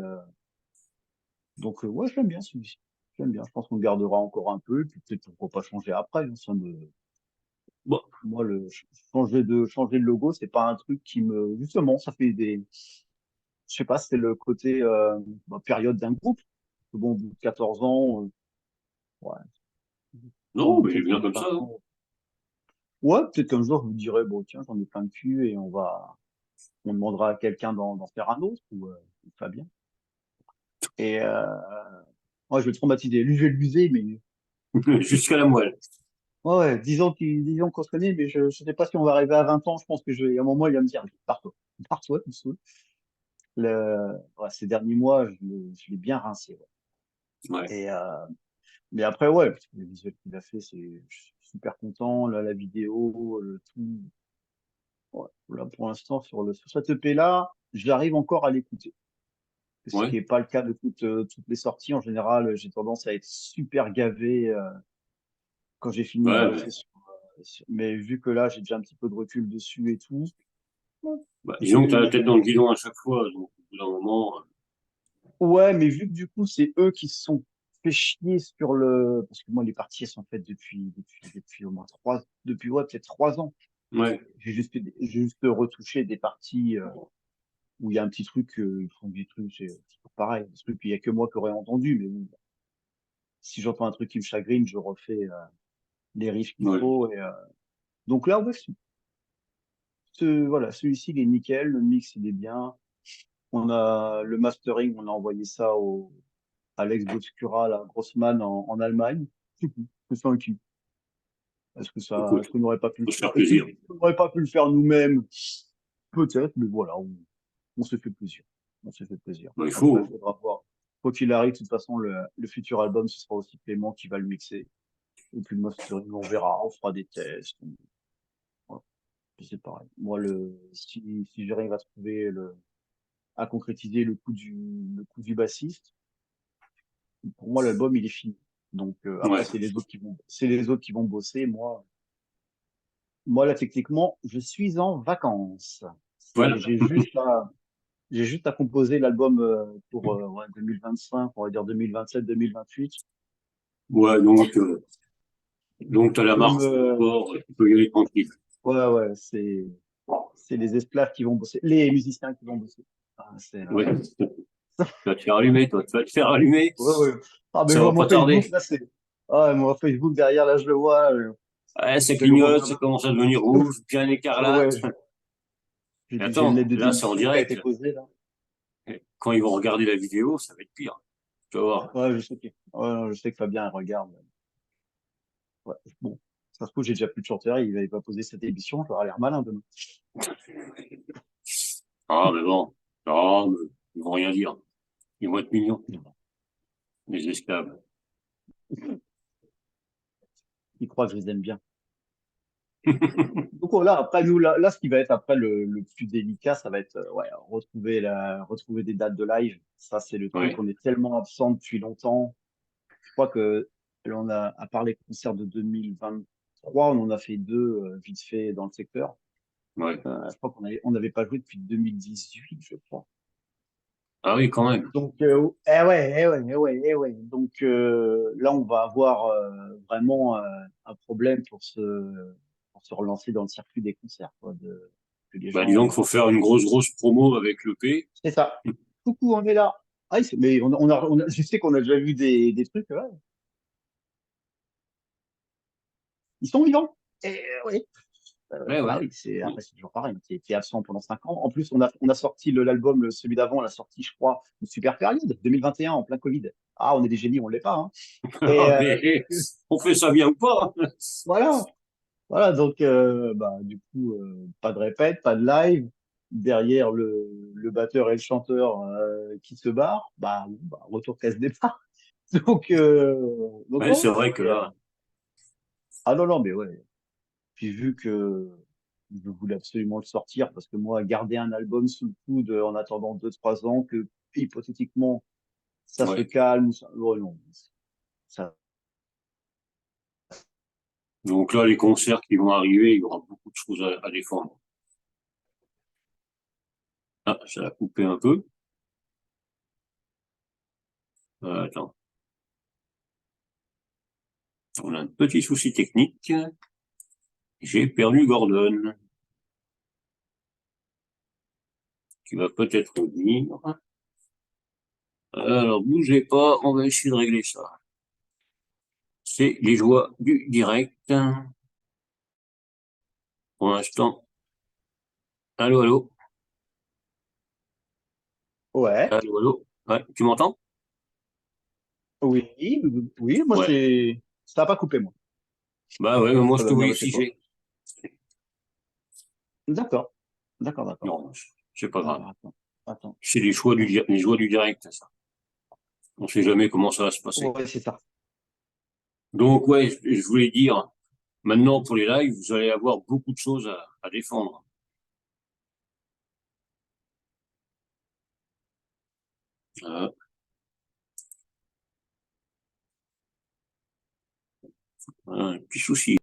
Donc, ouais, je l'aime bien celui-ci. J'aime bien. Je pense qu'on le gardera encore un peu, puis peut-être pourquoi pas changer après, hein. Bon, Moi, changer de logo, c'est pas un truc qui me, justement, ça fait je sais pas, c'est le côté, période d'un groupe. Bon, au bout de 14 ans, ouais, non, mais il est peut-être bien qu'en comme ça, 5 hein. ans, ouais, peut-être qu'un jour, je vous dirai, bon, tiens, j'en ai plein de cul et on demandera à quelqu'un d'en faire un autre ou Fabien. Et, moi, je vais le traumatiser. Lui, je vais l'user, mais, Jusqu'à la moelle. ouais, ouais, disons qu'on se connaît, mais je sais pas si on va arriver à 20 ans. Je pense que à un moment, il va me dire, pars-toi, pars-toi, tout seul. Ouais, ces derniers mois, je l'ai bien rincé, ouais. Ouais. Et, mais après, ouais, parce que le visuel qu'il a fait, je suis super content. Là, la vidéo, le tout. Ouais. Là, pour l'instant, sur cette EP-là, j'arrive encore à l'écouter. Ce Ouais. qui n'est pas le cas de toutes les sorties. En général, j'ai tendance à être super gavé quand j'ai fini de Ouais, bosser mais vu que là, j'ai déjà un petit peu de recul dessus et tout, ouais, bah, c'est disons que t'as la tête dans le guidon à chaque fois, donc au bout d'un moment, ouais, mais vu que du coup, c'est eux qui se sont fait chier sur le. Parce que moi, les parties, elles sont faites depuis au moins depuis, ouais, peut-être 3 ans. ouais. J'ai juste retouché des parties où il y a un petit truc, ils font des trucs, c'est toujours pareil. Ce truc, il y a que moi qui aurais entendu, mais bon, si j'entends un truc qui me chagrine, je refais les riffs qu'il Ouais. faut. Donc là, ouais, voilà, celui-ci, il est nickel, le mix, il est bien. On a le mastering, on a envoyé ça au Alex Boscura, la Grossman en Allemagne. C'est cool. C'est ça un kiff. Écoute, Est-ce qu'on n'aurait pas pu le faut se faire? faire plaisir. On n'aurait pas pu le faire nous-mêmes? Peut-être, mais voilà, on se fait plaisir. On se fait plaisir. Bah, il Après, il faut. faudra voir. Quoi qu'il arrive, de toute façon, le futur album, ce sera aussi Clément qui va le mixer. Et puis le mastering, on verra, on fera des tests. Voilà. Puis c'est pareil. Moi, si j'arrive à trouver à concrétiser le coup du bassiste, pour moi, l'album, il est fini. Donc, après, Ouais. c'est les autres qui vont bosser. Moi, là, techniquement, je suis en vacances. Voilà. J'ai juste à composer l'album pour ouais, 2025, on va dire 2027, 2028. Ouais, donc t'as la Je marque sur le me, corps, tu peux y aller tranquille. ouais, ouais, c'est les esclaves qui vont bosser, les musiciens qui vont bosser. Ah, Ouais. Tu vas te faire allumer, toi. Tu vas te faire allumer. ouais, ouais. Ah, mais je Ça vois va mon pas Facebook, tarder. là, ah, mon Facebook derrière, là, je le vois, Ouais, ça je le vois clignote, bien. ça commence à devenir rouge, bien Ouais, écarlate. ouais, j'ai une Attends, lettre de là, c'est en démission qui a été direct. posée, là. Quand ils vont regarder la vidéo, ça va être pire. Tu vas voir. Ouais, je sais que Fabien, il regarde. Ouais, bon, ça se trouve, j'ai déjà plus de chanteur, il va poser cette émission, j'aurai l'air malin demain. Ah, mais bon. Non, mais ils vont rien dire. Ils vont être mignons, les esclaves. Il croit que je les aime bien. Donc voilà, après nous, là, ce qui va être après le plus délicat, ça va être ouais, retrouver des dates de live. Ça, c'est le truc, Ouais, on est tellement absent depuis longtemps. Je crois que là, à part les concerts de 2023, on en a fait deux vite fait dans le secteur. ouais. Je crois on n'avait pas joué depuis 2018, je crois. Ah oui, quand même. Donc, ouais, eh ouais. Donc là, on va avoir vraiment un problème pour se relancer dans le circuit des concerts, quoi, que les Bah, disons qu'il gens. faut faire une grosse promo avec le P. C'est ça. Coucou, on est là. Ah, mais je sais qu'on a déjà vu des trucs. Ouais. Ils sont vivants. Oui. Ouais, Bah ouais. oui, après, c'est toujours pareil. T'es absent pendant 5 ans. En plus, on a sorti l'album, celui d'avant, on l'a sorti, je crois, une super période, 2021, en plein Covid. Ah, on est des génies, on l'est pas, hein. Et Mais on fait ça bien ou pas? voilà. Voilà, donc bah, du coup, pas de répète, pas de live. Derrière le batteur et le chanteur qui se barrent, bah, bon, bah, retour casse départ. Donc Ouais, ouais, c'est vrai que là, ah non, non, mais ouais. Puis vu que je voulais absolument le sortir, parce que moi, garder un album sous le coude en attendant 2, 3 ans, que hypothétiquement ça se ouais. calme, oh non. Ça, Donc là, les concerts qui vont arriver, il y aura beaucoup de choses à défendre. Ah, ça a coupé un peu. Attends, on a un petit souci technique. J'ai perdu Gordon, qui va peut-être revenir. Alors, bougez pas, on va essayer de régler ça. C'est les joies du direct. Pour l'instant, allô, allô, ouais, allô, allô. Ouais, tu m'entends? oui, oui, moi Ouais. ça n'a pas coupé, moi. Bah ouais, mais moi Ça je te doit venir voyais de chez toi. figé. D'accord, d'accord. Non, c'est pas grave. Alors, attends. C'est les joies du direct, ça. On sait jamais comment ça va se passer. Ouais, c'est ça. Donc ouais, je voulais dire, maintenant pour les lives, vous allez avoir beaucoup de choses à défendre. Euh, un petit souci.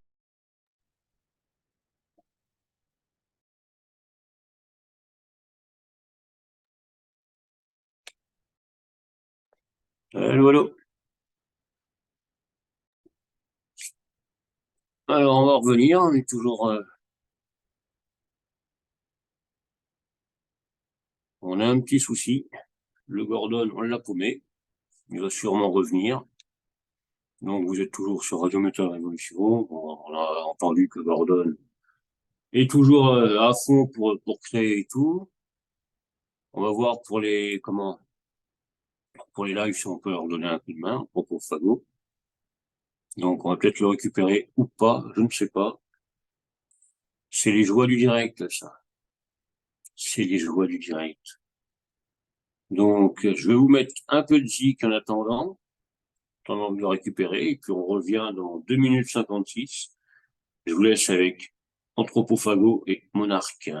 Allô, allô. Alors on va revenir, on est toujours, on a un petit souci. Le Gordon, on l'a paumé. Il va sûrement revenir. Donc vous êtes toujours sur Radio Metal Révolution. On a entendu que Gordon est toujours à fond pour créer et tout. On va voir pour les lives si on peut leur donner un coup de main pour Fago. Donc on va peut-être le récupérer ou pas, je ne sais pas. C'est les joies du direct, ça. C'est les joies du direct. Donc je vais vous mettre un peu de zik en attendant de le récupérer, et puis on revient dans 2 minutes 56. Je vous laisse avec Anthropophago et Monarque.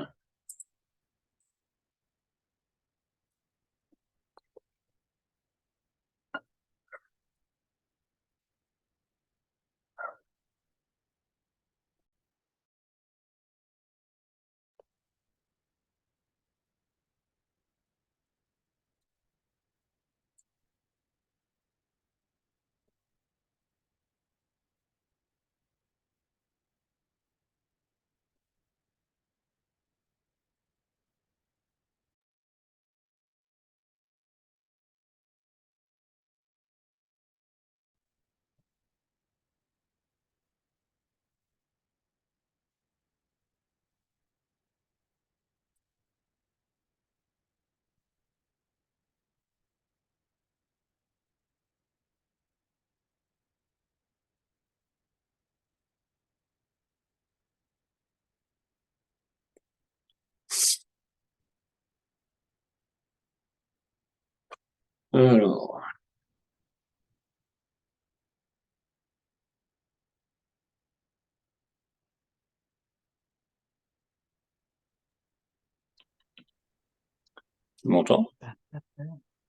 Alors, tu m'entends?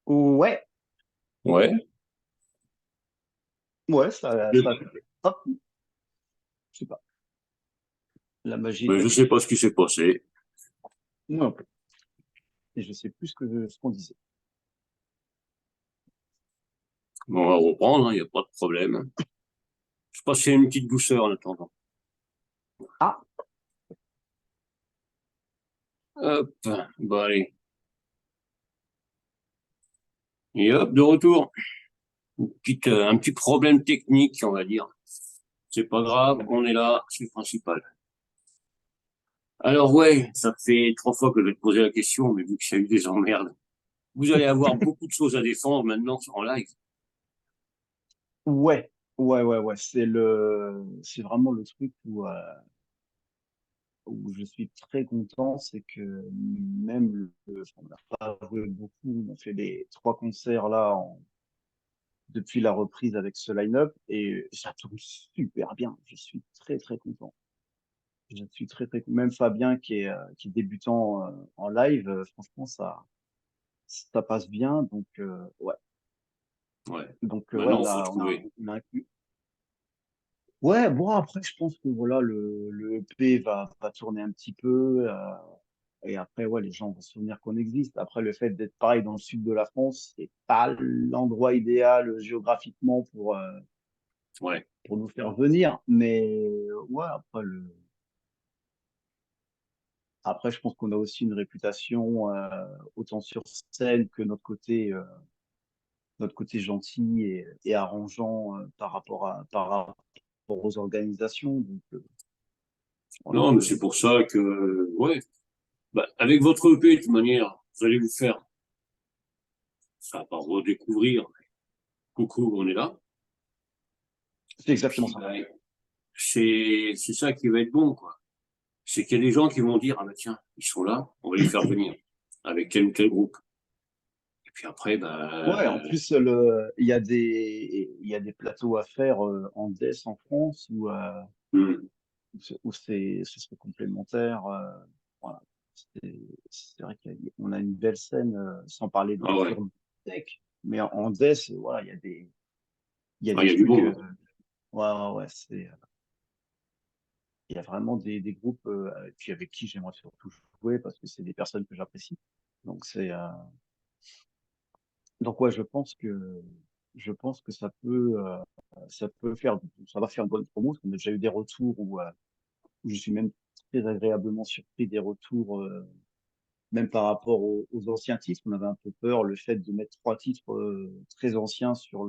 Ouais, Ouais. ouais, ça a coupé. Hop, je sais pas. La magie de Mais la je sais pas technique. ce qui s'est passé. Non plus. Et je sais plus ce qu'on disait. Mais on va reprendre, il n'y a pas de problème. Je passe une petite douceur en attendant. Ah, Hop, bah allez. Et hop, de retour. Un petit problème technique, on va dire. C'est pas grave, on est là, c'est le principal. Alors ouais, ça fait 3 fois que je vais te poser la question, mais vu que ça a eu des emmerdes, vous allez avoir beaucoup de choses à défendre maintenant en live. ouais, ouais. C'est vraiment le truc où je suis très content, c'est que même on n'a pas joué beaucoup, on a fait les 3 concerts là depuis la reprise avec ce line-up et ça tourne super bien. Je suis très content. Je suis très même Fabien qui est débutant en live, franchement ça passe bien donc ouais. Ouais. Donc, ouais, Maintenant, faut trouver. on a inclus. Ouais, bon, après, je pense que voilà, le EP va tourner un petit peu. Et après, ouais, les gens vont se souvenir qu'on existe. Après, le fait d'être pareil dans le sud de la France, c'est pas l'endroit idéal géographiquement Ouais. pour nous faire venir. Mais ouais, après, je pense qu'on a aussi une réputation, autant sur scène que notre côté gentil et arrangeant par rapport aux organisations. Donc, voilà, Non, mais c'est pour ça que, ouais. Bah, avec votre EP, de toute manière, vous allez vous faire, ça va pas redécouvrir. Coucou, on est là. c'est Et exactement puis, ça. bah, c'est ça qui va être bon, quoi. C'est qu'il y a des gens qui vont dire, ah bah tiens, ils sont là, on va les faire venir. Avec tel ou tel groupe. Et puis après, Ouais, en plus, il y a des plateaux à faire en DES en France hmm, ce serait complémentaire. Voilà. C'est c'est vrai qu'on a une belle scène, sans parler de ah ouais, pure tech, mais en DES, voilà, il y a ah, il des y a du trucs. beau, hein. Ouais, ouais, ouais, il y a vraiment des groupes puis avec qui j'aimerais surtout jouer parce que c'est des personnes que j'apprécie. Donc donc ouais, je pense que ça va faire une bonne promo. Parce qu'on a déjà eu des retours où je suis même très agréablement surpris des retours, même par rapport aux anciens titres. On avait un peu peur le fait de mettre trois titres très anciens sur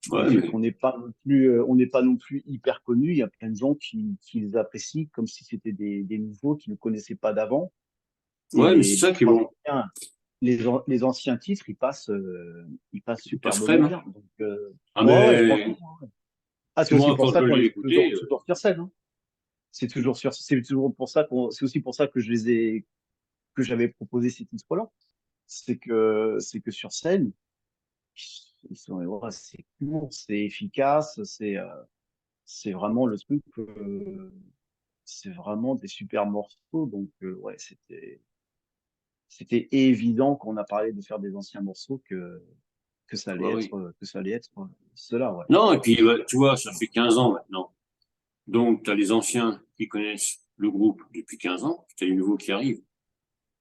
Ouais, vu mais, qu'on n'est pas non plus, on n'est pas non plus hyper connus. Il y a plein de gens qui les apprécient comme si c'était des nouveaux qui ne connaissaient pas d'avant. ouais, mais Et c'est ça qui est bon. les anciens titres, ils passent Ils passent superbement crème, hein. bien. Donc, Ah, ouais, ouais, mais, franchement. Ouais. Ah, c'est aussi moi, pour quand ça je qu'on l'ai les fait écouté, toujours sur scène. Hein. C'est toujours pour ça c'est aussi pour ça que que j'avais proposé ces titres-là. C'est que sur scène, ouais, c'est court, c'est efficace, c'est vraiment le truc, c'est vraiment des super morceaux. Donc, ouais, c'était évident quand on a parlé de faire des anciens morceaux ah bah oui. que ça allait être cela, ouais. Non, et puis, tu vois, ça fait 15 ans maintenant. Donc, tu as les anciens qui connaissent le groupe depuis 15 ans, puis tu as les nouveaux qui arrivent,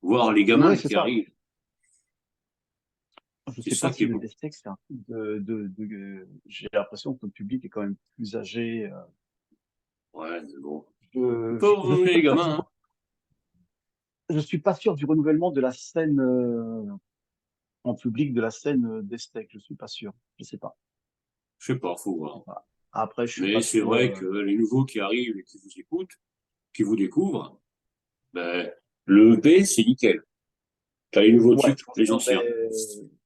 voire les Ouais, gamins c'est qui ça. arrivent. Je C'est sais pas ça qui est si le bon. Destex, c'est un truc j'ai l'impression que le public est quand même plus âgé. Ouais, mais bon. On Je, peut je suis emmener pas les sûr gamins, hein. je suis pas sûr du renouvellement de la scène en public de la scène Destex. Je suis pas sûr. Je sais pas. Je sais pas, faut Je sais voir. pas. Après, je suis Mais pas c'est trop. vrai que les nouveaux qui arrivent et qui vous écoutent, qui vous découvrent, ben, le EP, c'est nickel. T'as les nouveaux Ouais, titres, les franchement, anciens.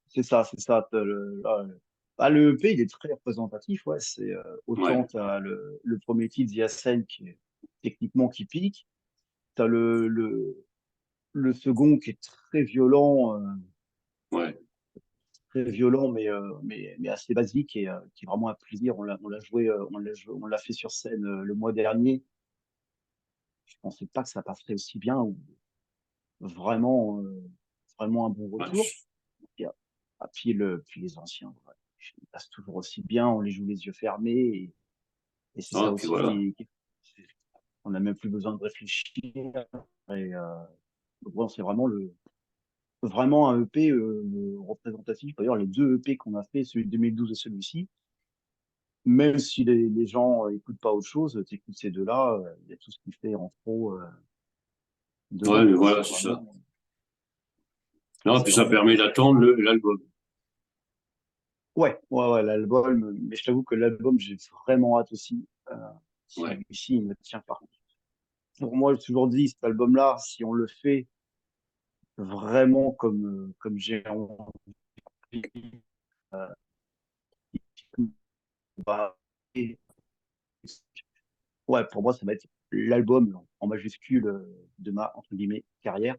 c'est ça, c'est ça. Le EP, il est très représentatif, ouais. Ouais, Autant t'as le premier titre, Yassen, qui est techniquement qui pique. T'as le second qui est ouais. très violent, mais assez basique et qui est vraiment un plaisir. On l'a fait sur scène le mois dernier. Je pensais pas que ça passerait aussi bien ou vraiment, vraiment un bon Ouais, retour. Et, puis les anciens, ouais, ils passent toujours aussi bien, on les joue les yeux fermés, et c'est ça ah, puis aussi voilà. on n'a même plus besoin de réfléchir. Et, donc, bon, c'est vraiment vraiment un EP représentatif. D'ailleurs, les deux EP qu'on a fait, celui de 2012 et celui-ci, même si les gens écoutent pas autre chose, tu écoutes ces deux-là, il y a tout ce qui fait en pro Ouais, dedans, mais quoi. voilà, c'est ça. Non, C'est puis ça vraiment permet plaisant. d'attendre l'album. Ouais, ouais, ouais, l'album, mais je t'avoue que l'album, j'ai vraiment hâte aussi. Ouais. Celui-ci, il me tient pas. Pour moi, j'ai toujours dit, cet album-là, si on le fait vraiment comme j'ai envie, bah, et- ouais, pour moi, ça va être l'album en majuscule de ma, entre guillemets, carrière.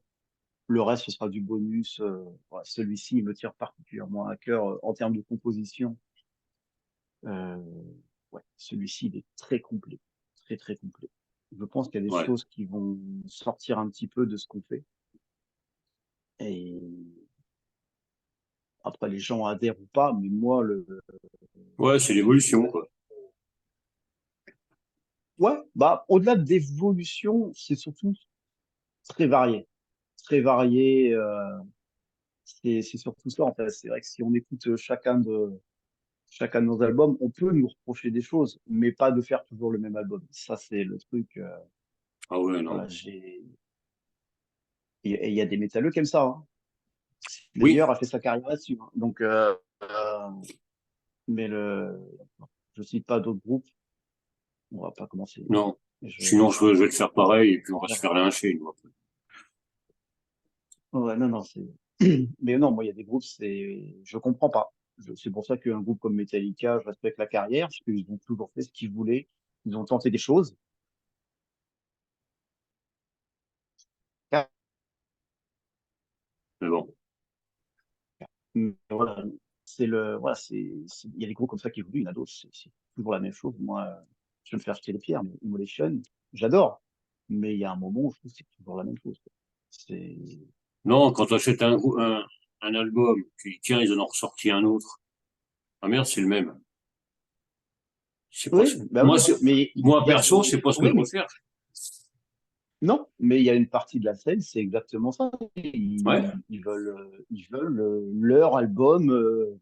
Le reste, ce sera du bonus. Voilà, celui-ci, il me tire particulièrement à cœur en termes de composition. Euh, ouais, celui-ci, il est très complet, très, très complet. Je pense qu'il y a des Ouais. choses qui vont sortir un petit peu de ce qu'on fait. Et Après, les gens adhèrent ou pas, mais moi, Ouais, c'est l'évolution, quoi. ouais, bah, au-delà d'évolution, c'est surtout très varié. Très varié, c'est surtout ça, en fait. C'est vrai que si on écoute chacun de nos albums, on peut nous reprocher des choses, mais pas de faire toujours le même album. Ça, c'est le truc. Ah ouais, Voilà, non. et il y a des métalleux comme ça, hein. Oui, D'ailleurs, a fait sa carrière là-dessus, hein. Donc, mais je cite pas d'autres groupes. On va pas commencer. non. Je, Sinon, je vais te faire voilà. pareil et puis on va se faire lyncher, nous, après. Ouais, non, non, mais non, moi, il y a des groupes, je comprends pas. C'est pour ça qu'un groupe comme Metallica, je respecte la carrière, parce qu'ils ont toujours fait ce qu'ils voulaient. Ils ont tenté des choses. Mais bon. Mais voilà, il y a des groupes comme ça qui évoluent, il y en a d'autres, c'est toujours la même chose. Moi, je vais me faire jeter les pierres, mais Immolation, j'adore. Mais il y a un moment où je trouve que c'est toujours la même chose, quoi. C'est, Non, quand tu achètes un album, tu dis, tiens, ils en ont ressorti un autre. Ah merde, c'est le même. C'est pas ce oui, que, bah oui, mais moi, il y a perso, c'est des, pas ce que oui, je mais recherche. non, mais il y a une partie de la scène, c'est exactement ça. Ouais. Ils veulent leur album.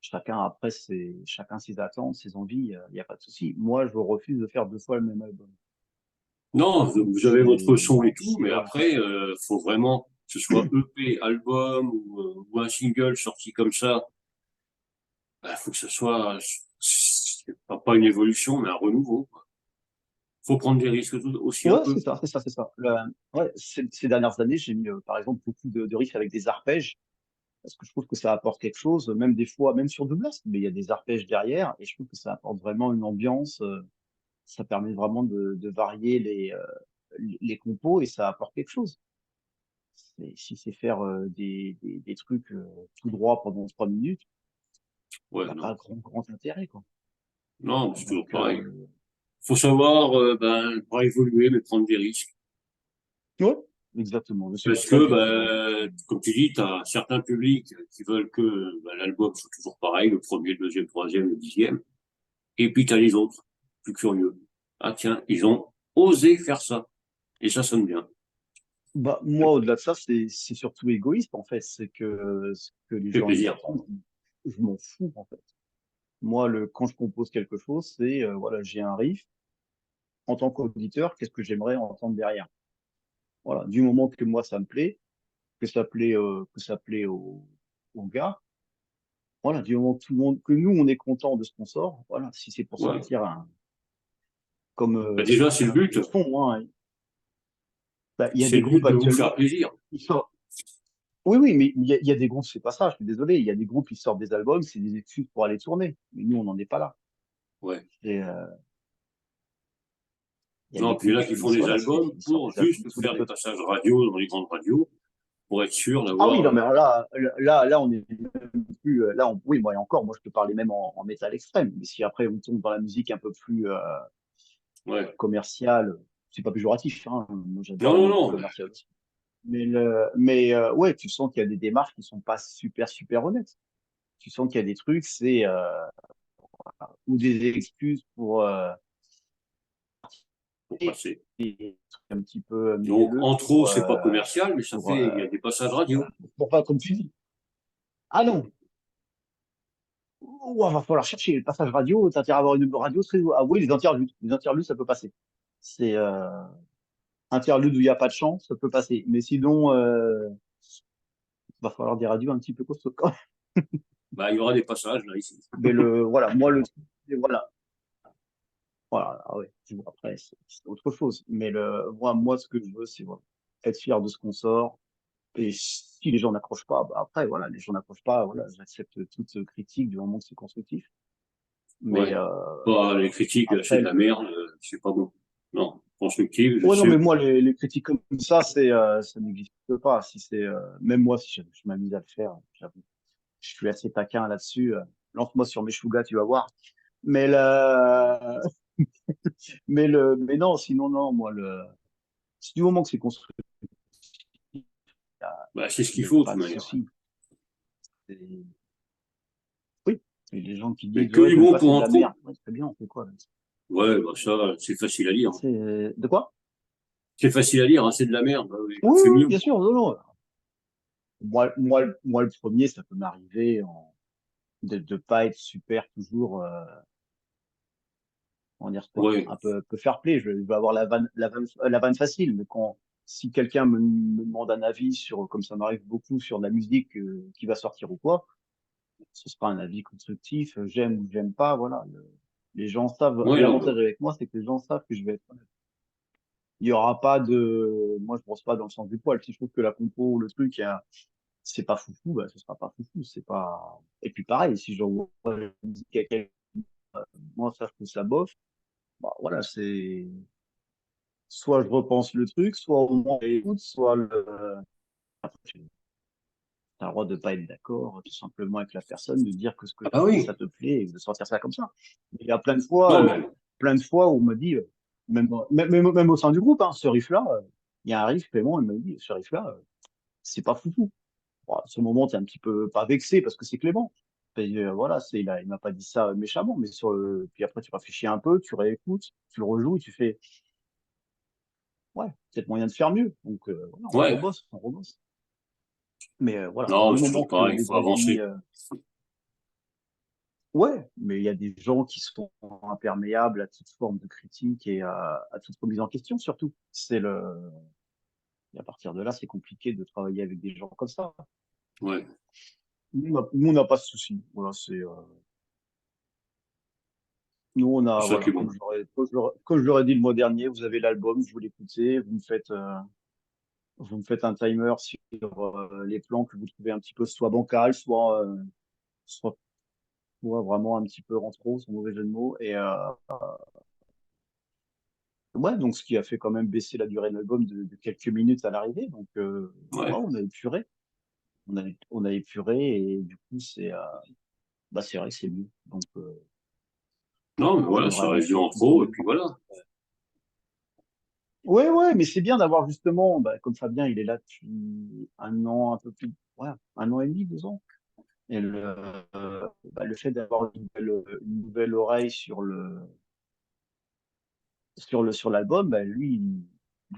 Chacun après, chacun ses attentes, ses envies. Il n'y a pas de souci. Moi, je refuse de faire deux fois le même album. Non, vous avez votre son et tout, mais Voilà. après, faut vraiment que ce soit EP, album ou un single sorti comme ça. Bah, faut que ce soit, c'est pas une évolution, mais un renouveau, quoi. Faut prendre des risques aussi un Ouais, peu. c'est ça, c'est ça, c'est ça. Ouais, ces dernières années, j'ai mis, par exemple, beaucoup de riffs avec des arpèges, parce que je trouve que ça apporte quelque chose, même des fois, même sur Douglas, mais il y a des arpèges derrière, et je trouve que ça apporte vraiment une ambiance. Ça permet vraiment de varier les compos, et ça apporte quelque chose. Si c'est faire des trucs tout droit pendant 3 minutes, il Ouais, n'y a non. pas grand intérêt, quoi. Non, c'est toujours Donc, pareil. Faut savoir, pas évoluer, mais prendre des risques. ouais, exactement. C'est Parce pour ça que, que j'ai toujours. comme tu dis, tu as certains publics qui veulent que l'album soit toujours pareil, le premier, le deuxième, le troisième, le dixième. Et puis tu as les autres, plus curieux. Ah tiens, ils ont osé faire ça. Et ça sonne bien. Bah, moi, au-delà de ça, c'est surtout égoïste, en fait. C'est que ce que les Ça fait gens y plaisir. attendent, je m'en fous, en fait. Moi, quand je compose quelque chose, c'est, voilà, j'ai un riff. En tant qu'auditeur, qu'est-ce que j'aimerais entendre derrière? Voilà. Du moment que moi, ça me plaît, que ça plaît aux gars, voilà. Du moment que tout le monde, que nous, on est content de ce qu'on sort, voilà. Si c'est pour Ouais. sortir comme, Bah, déjà, c'est le comme ils but. le font, hein. Bah, il y a C'est des le but groupes de vous faire actuellement, plaisir. ils sortent. Oui, oui, mais il y a des groupes, c'est pas ça, je suis désolé. Il y a des groupes qui sortent des albums, c'est des excuses pour aller tourner. Mais nous, on n'en est pas là. Ouais. Et, il y a Non, des puis groupes là, qui font des voilà, albums ils sortent pour des albums juste tous les faire des deux. passages radio dans les grandes radios, pour être sûr Ah oui, d'avoir, non, mais là, on est même plus, oui, moi, et encore, moi, je peux parler même en métal extrême. Mais si après, on tombe dans la musique un peu plus ouais. commerciale, c'est pas péjoratif, hein. Moi, Non, j'adore la non, musique non. commerciale aussi. Ouais, tu sens qu'il y a des démarches qui sont pas super honnêtes. Tu sens qu'il y a des trucs, c'est ou des excuses pour Pour des passer. trucs un petit peu Donc, mielleux en trop, c'est pas commercial, mais ça pour, fait, il y a des passages voilà, radio. pour pas, comme tu dis. Ah non, ouah, va falloir chercher le passage radio, t'as intérêt à avoir une radio très. Ah oui, les interludes, ça peut passer. C'est interlude où il n'y a pas de chant, ça peut passer. Mais sinon, va falloir des radios un petit peu costauds quand même. Bah, il y aura des passages, là, ici. Mais voilà, moi, voilà. Voilà, ah ouais, après, c'est autre chose. Mais moi, ce que je veux, c'est voilà, être fier de ce qu'on sort. Et si les gens n'accrochent pas, bah après, voilà, les gens n'accrochent pas, voilà, j'accepte toute critique du moment que c'est constructif. Mais Ouais. Bah, les critiques, c'est après, de la merde, c'est pas bon. Non. Constructive, je ouais, non, sais. mais moi, les critiques comme ça, ça n'existe pas. Si c'est, même moi, si je m'amuse à le faire, j'avoue, je suis assez taquin là-dessus. Lance-moi sur mes chougas, tu vas voir. Mais mais non, sinon, non, moi, du moment que c'est constructif, Bah, c'est ce Il qu'il n'y a faut, de pas toute de manière. souci. C'est- Oui. Et les gens qui Mais disent, que ouais, du j'aime bon pas, c'est pour de un la pro. merde. Ouais, c'est très bien, on fait quoi, là? Ouais, bah, ça, c'est facile à lire. De quoi? C'est facile à lire, hein, c'est de la merde. Bah oui, Oui, fais oui, mieux. bien sûr, non, non. Moi, le premier, ça peut m'arriver de pas être super toujours, on dire quoi, Ouais, un peu fair play. Je vais avoir la vanne facile, mais si quelqu'un me demande un avis sur, comme ça m'arrive beaucoup sur de la musique qui va sortir ou quoi, ce sera un avis constructif. J'aime ou j'aime pas, voilà. Les gens savent. ouais, non, L'avantage avec moi, c'est que les gens savent que je vais être honnête. Il y aura pas de, moi, je pense pas dans le sens du poil. Si je trouve que la compo, le truc, c'est pas foufou, bah, ce sera pas foufou. C'est pas. Et puis pareil, si j'envoie une musique à quelqu'un, moi, ça, je trouve ça bof. Bah, voilà, c'est soit je repense le truc, soit au moins j'écoute, soit après, tu as le droit de pas être d'accord tout simplement avec la personne, de dire que ce que ah tu bah fais, oui. ça te plaît et de sortir ça comme ça. Il y a Non, mais, plein de fois où on me dit, même au sein du groupe, hein, ce riff-là, il y a un riff, Clément, il me dit, ce riff-là, c'est pas foufou. Bon, à ce moment, tu es un petit peu pas vexé parce que c'est Clément. Et, voilà, il m'a pas dit ça méchamment, mais puis après, tu réfléchis un peu, tu réécoutes, tu le rejoues et tu fais, ouais, peut-être moyen de faire mieux. Donc, voilà, ouais. on rebosse. Mais voilà, Non, du c'est moment toujours que pareil, il les faut avis, avancer. ouais, mais il y a des gens qui sont imperméables à toute forme de critique et à toute remise en question, surtout. Et à partir de là, c'est compliqué de travailler avec des gens comme ça. Ouais, Nous, on n'a pas de souci. Voilà, nous, on c'est a, ça qui voilà, est bon. comme je l'aurais dit le mois dernier, vous avez l'album, vous l'écoutez, vous me faites un timer sur les plans que vous trouvez un petit peu soit bancal, soit vraiment un petit peu rentro, sans mauvais jeu de mots. Et ouais, donc ce qui a fait quand même baisser la durée de l'album de quelques minutes à l'arrivée. Donc ouais, Ouais. on a épuré et du coup bah c'est vrai que c'est mieux. Donc Non, mais je voilà, devrais ça reste du avancer en pro, et tranquillement. puis voilà. Ouais, ouais, mais c'est bien d'avoir justement, bah, comme Fabien, il est là depuis un an, un peu plus, ouais, un an et demi, 2 ans. Et le fait d'avoir une nouvelle oreille sur l'album, bah, lui,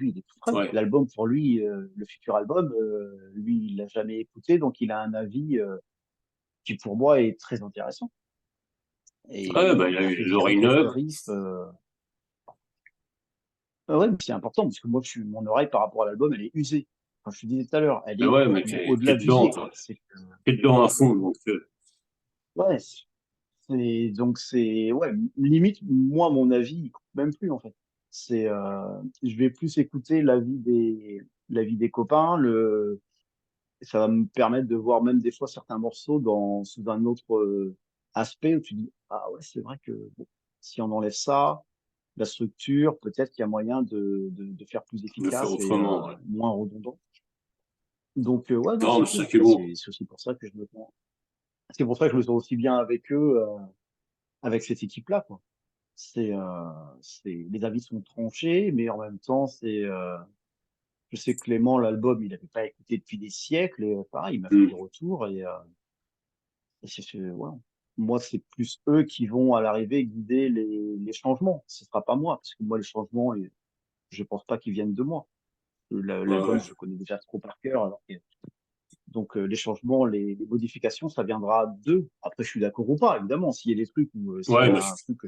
il est tout frais. Ouais. L'album, pour lui, le futur album, lui, il l'a jamais écouté, donc il a un avis qui, pour moi, est très intéressant. Ouais, Et bah, il a il a eu fait l'oreille différents neuve. riffs. Ouais, mais c'est important, parce que moi, mon oreille, par rapport à l'album, elle est usée. Comme je te disais tout à l'heure, elle Mais est ouais, mais t'es au-delà dedans, d'usée, quoi. toi. T'es dedans à fond, donc, Ouais, ouais, limite, moi, mon avis, il compte même plus, en fait. Je vais plus écouter l'avis des copains, ça va me permettre de voir même des fois certains morceaux sous un autre aspect où tu dis, ah ouais, c'est vrai que bon, si on enlève ça, la structure, peut-être qu'il y a moyen de faire plus de faire efficace et autrement, ouais. moins redondant. Donc, ouais, non, Non, c'est mais c'est cool. ça qui est Bah, beau. c'est aussi pour ça que c'est pour ça que je me sens aussi bien avec eux, avec cette équipe-là, quoi. Les avis sont tranchés, mais en même temps, je sais que Clément, l'album, il n'avait pas écouté depuis des siècles, et pareil, il m'a fait des Hmm. retours, voilà. Moi, c'est plus eux qui vont, à l'arrivée, guider les changements. Ce sera pas moi, parce que moi, les changements, je pense pas qu'ils viennent de moi. Ouais, L'album, ouais. je le connais déjà trop par cœur, donc les changements, les modifications, ça viendra d'eux. Après, je suis d'accord ou pas, évidemment. S'il Ouais, y mais a un truc que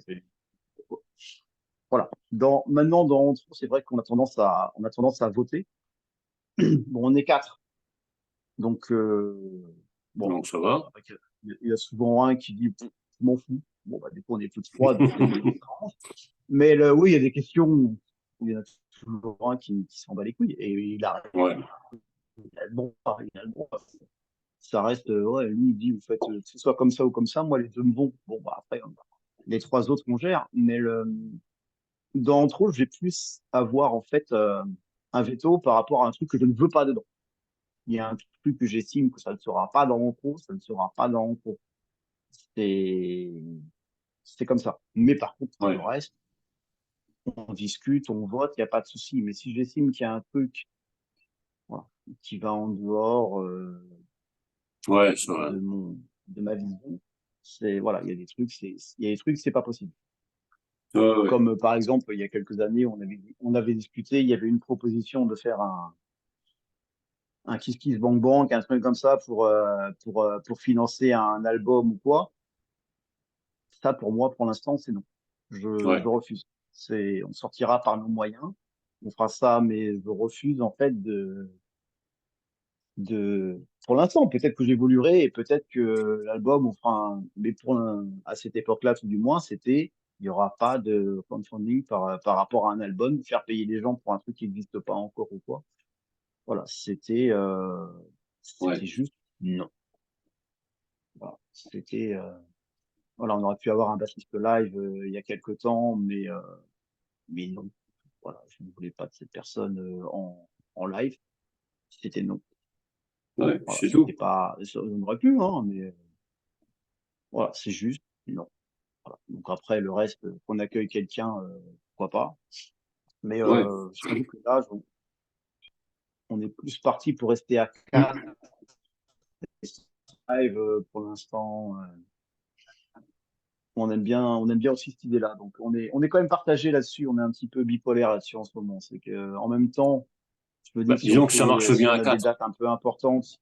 voilà. Maintenant, dans Intro, c'est vrai on a tendance à voter. Bon, on est quatre. Donc, bon, donc ça va. c'est vrai qu'il y a souvent un qui dit, pff, je m'en fous. Bon, bah, du coup, on est tous trois, donc on s'arrange. Mais oui, il y a des questions où il y en a toujours un qui s'en bat les couilles. Et Ouais, il a le droit, il a le droit. Ça reste, ouais, lui, il dit, vous faites que ce soit comme ça ou comme ça, moi, les deux me vont. Bon, bah, après, les trois autres, on gère. Mais dans Intro, je vais plus avoir, en fait, un veto par rapport à un truc que je ne veux pas dedans. Il y a un truc que j'estime que ça ne sera pas dans mon pro, ça ne sera pas dans mon pro. C'est, c'est comme ça. Mais par contre, pour le ouais. reste, on discute, on vote, il n'y a pas de souci. Mais si j'estime qu'il y a un truc, voilà, qui va en dehors Ouais, ça va. de de ma vision. C'est, voilà, il y a des trucs, il y a des trucs, c'est pas possible. Ouais, ouais. Comme par exemple, il y a quelques années, on avait discuté, il y avait une proposition de faire un Kiss Kiss Bang Bang, un truc comme ça pour financer un album ou quoi. Ça, pour moi, pour l'instant, c'est non. Je Ouais, refuse. On sortira par nos moyens. On fera ça, mais je refuse, en fait, pour l'instant, peut-être que j'évoluerai et peut-être que l'album, on fera mais à cette époque-là, tout du moins, il y aura pas de crowdfunding par rapport à un album, faire payer les gens pour un truc qui n'existe pas encore ou quoi. Voilà, ouais. c'était juste non. Voilà, voilà, on aurait pu avoir un bassiste live il y a quelques temps, mais non. Voilà, je ne voulais pas de cette personne en live. C'était non. Ouais, Voilà, c'est c'était tout. pas, on aurait pu, hein, mais voilà, c'est juste non. Voilà. Donc après, le reste, qu'on accueille quelqu'un, pourquoi pas. Mais Ouais. je t'avoue que là, on est plus parti pour rester à 4 live pour l'instant. On aime bien aussi cette idée-là. Donc on est quand même partagé là-dessus. On est un petit peu bipolaire là-dessus en ce moment. C'est que en même temps, je me Bah, dis disons que ça marche si bien on à a des quatre. dates un peu importantes.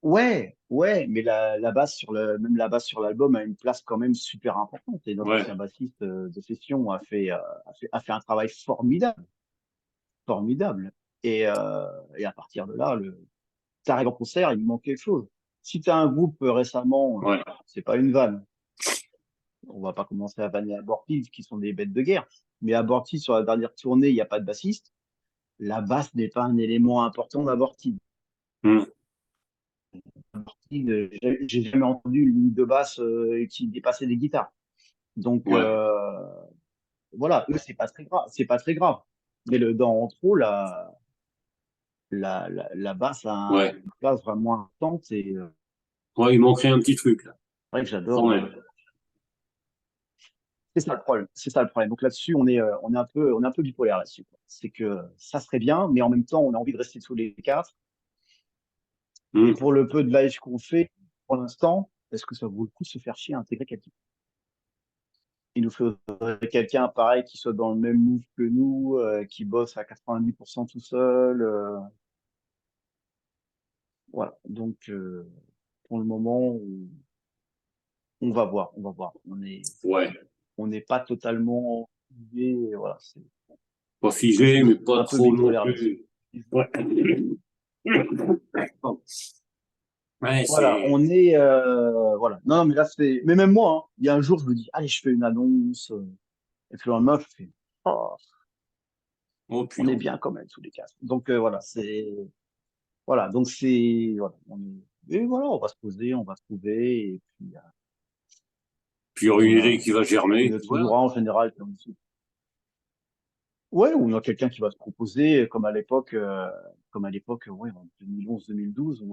Ouais, ouais, mais la basse même la basse sur l'album a une place quand même super importante. Et notre Ouais, ancien bassiste de session a fait un travail formidable, formidable. Et à partir de là, t'arrives en concert, il me manque quelque chose. Si tu as un groupe récemment, ouais, c'est pas une vanne. On va pas commencer à vanner Abortive, qui sont des bêtes de guerre. Mais Abortive, sur la dernière tournée, il n'y a pas de bassiste. La basse n'est pas un élément important d'Abortive. hmm, J'ai jamais entendu une ligne de basse qui dépassait des guitares. Donc ouais, voilà, eux, c'est pas très grave, c'est pas très grave. Mais dans Intro, la basse a ouais. une place vraiment importante et Ouais, il manquerait un petit truc, là, c'est vrai que quand j'adore. même. C'est ça le problème. C'est ça le problème. Donc là-dessus, on est un peu bipolaire là-dessus, quoi. C'est que ça serait bien, mais en même temps, on a envie de rester tous les quatre. Et Hmm. pour le peu de live qu'on fait, pour l'instant, est-ce que ça vaut le coup de se faire chier à intégrer quelqu'un? Il nous faudrait quelqu'un pareil qui soit dans le même move que nous, qui bosse à 90% tout seul. Voilà. Donc pour le moment, on va voir, on va voir. Ouais. On n'est pas totalement idée, voilà, Pas je figé, mais suis pas un peu trop non bipolaire là-dessus. plus. Ouais. Bon. Ouais, Voilà, c'est. voilà. Non, mais là mais même moi, hein, il y a un jour je me dis allez, je fais une annonce et puis le lendemain je fais oh, Oh, puis on est non. bien quand même tous les cas. Donc voilà, voilà, donc c'est voilà, et voilà, on va se poser, on va se trouver et puis Puis il y aura une idée qui va germer, on a puis voilà. toujours en général ouais, ou on a quelqu'un qui va se proposer comme à l'époque ouais, en 2011-2012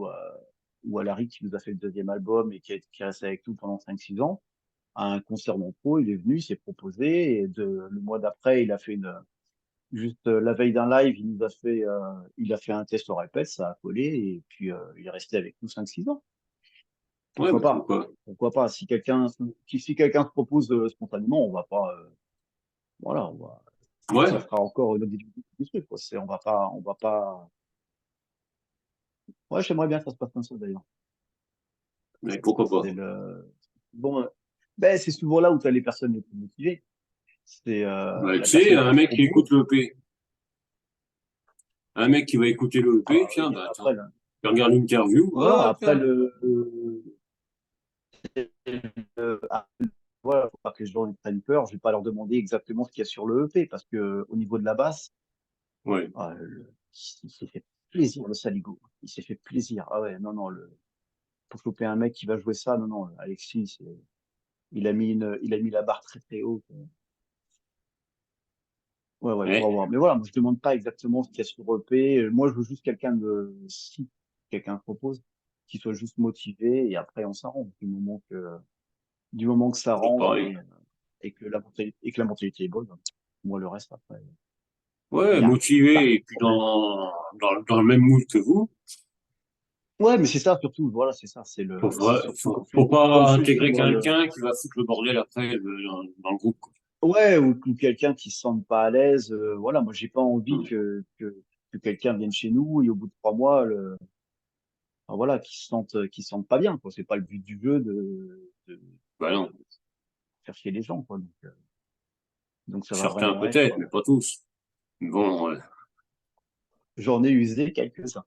où Alaric qui nous a fait le deuxième album et qui est resté avec nous pendant 5 6 ans. À un concert d'impro, il est venu, il s'est proposé, et le mois d'après, il a fait juste la veille d'un live, il a fait un test au répète, ça a collé, et puis il est resté avec nous 5 6 ans. Ouais, Pourquoi bah, comme pas? quoi. Pourquoi pas? Si quelqu'un se propose spontanément, on va pas, voilà, ça Ouais, fera encore notre du truc, quoi. On va pas. Ouais, j'aimerais bien que ça se passe comme ça d'ailleurs. mais pourquoi pas. C'est bon, c'est souvent là où tu as les personnes les plus motivées. C'est Bah, tu la sais, personne un qui se mec qui écoute propose. le EP. Un mec qui va écouter le Ah EP, bah tiens, oui, bah attends. après, Il regarde l'interview, voilà, oh, après tiens. voilà, faut pas que les gens ils prennent peur. Je vais pas leur demander exactement ce qu'il y a sur le EP parce que au niveau de la basse, Ouais, il s'est fait plaisir le Saligo. Il s'est fait plaisir. Ah ouais, non non, pour choper un mec qui va jouer ça, non non, Alexis, il a mis la barre très très haut. Ouais ouais, faut ouais, avoir. Mais voilà, moi je demande pas exactement ce qu'il y a sur le EP. Moi je veux juste si quelqu'un propose, qui soit juste motivé et après on s'arrange du moment que ça toujours rentre pareil. et que la mentalité est bonne. Moi, le reste, après. Ouais, Il y a pas de motivé et puis problème. dans le même mood que vous. Ouais, mais c'est ça surtout. Voilà, c'est ça. C'est surtout Faut comme pas je te dis, intégrer moi, quelqu'un qui va foutre le bordel après dans le groupe, quoi. ouais, ou quelqu'un qui se sente pas à l'aise. Voilà, moi, j'ai pas envie Hmm. que quelqu'un vienne chez nous et au bout de 3 mois, enfin, voilà, qu'il se sente pas bien, quoi. C'est pas le but du jeu de Bah non, faire chier les gens, quoi. Donc ça va certains vraiment être. peut-être, mais pas tous. Bon, J'en ai usé quelques-uns.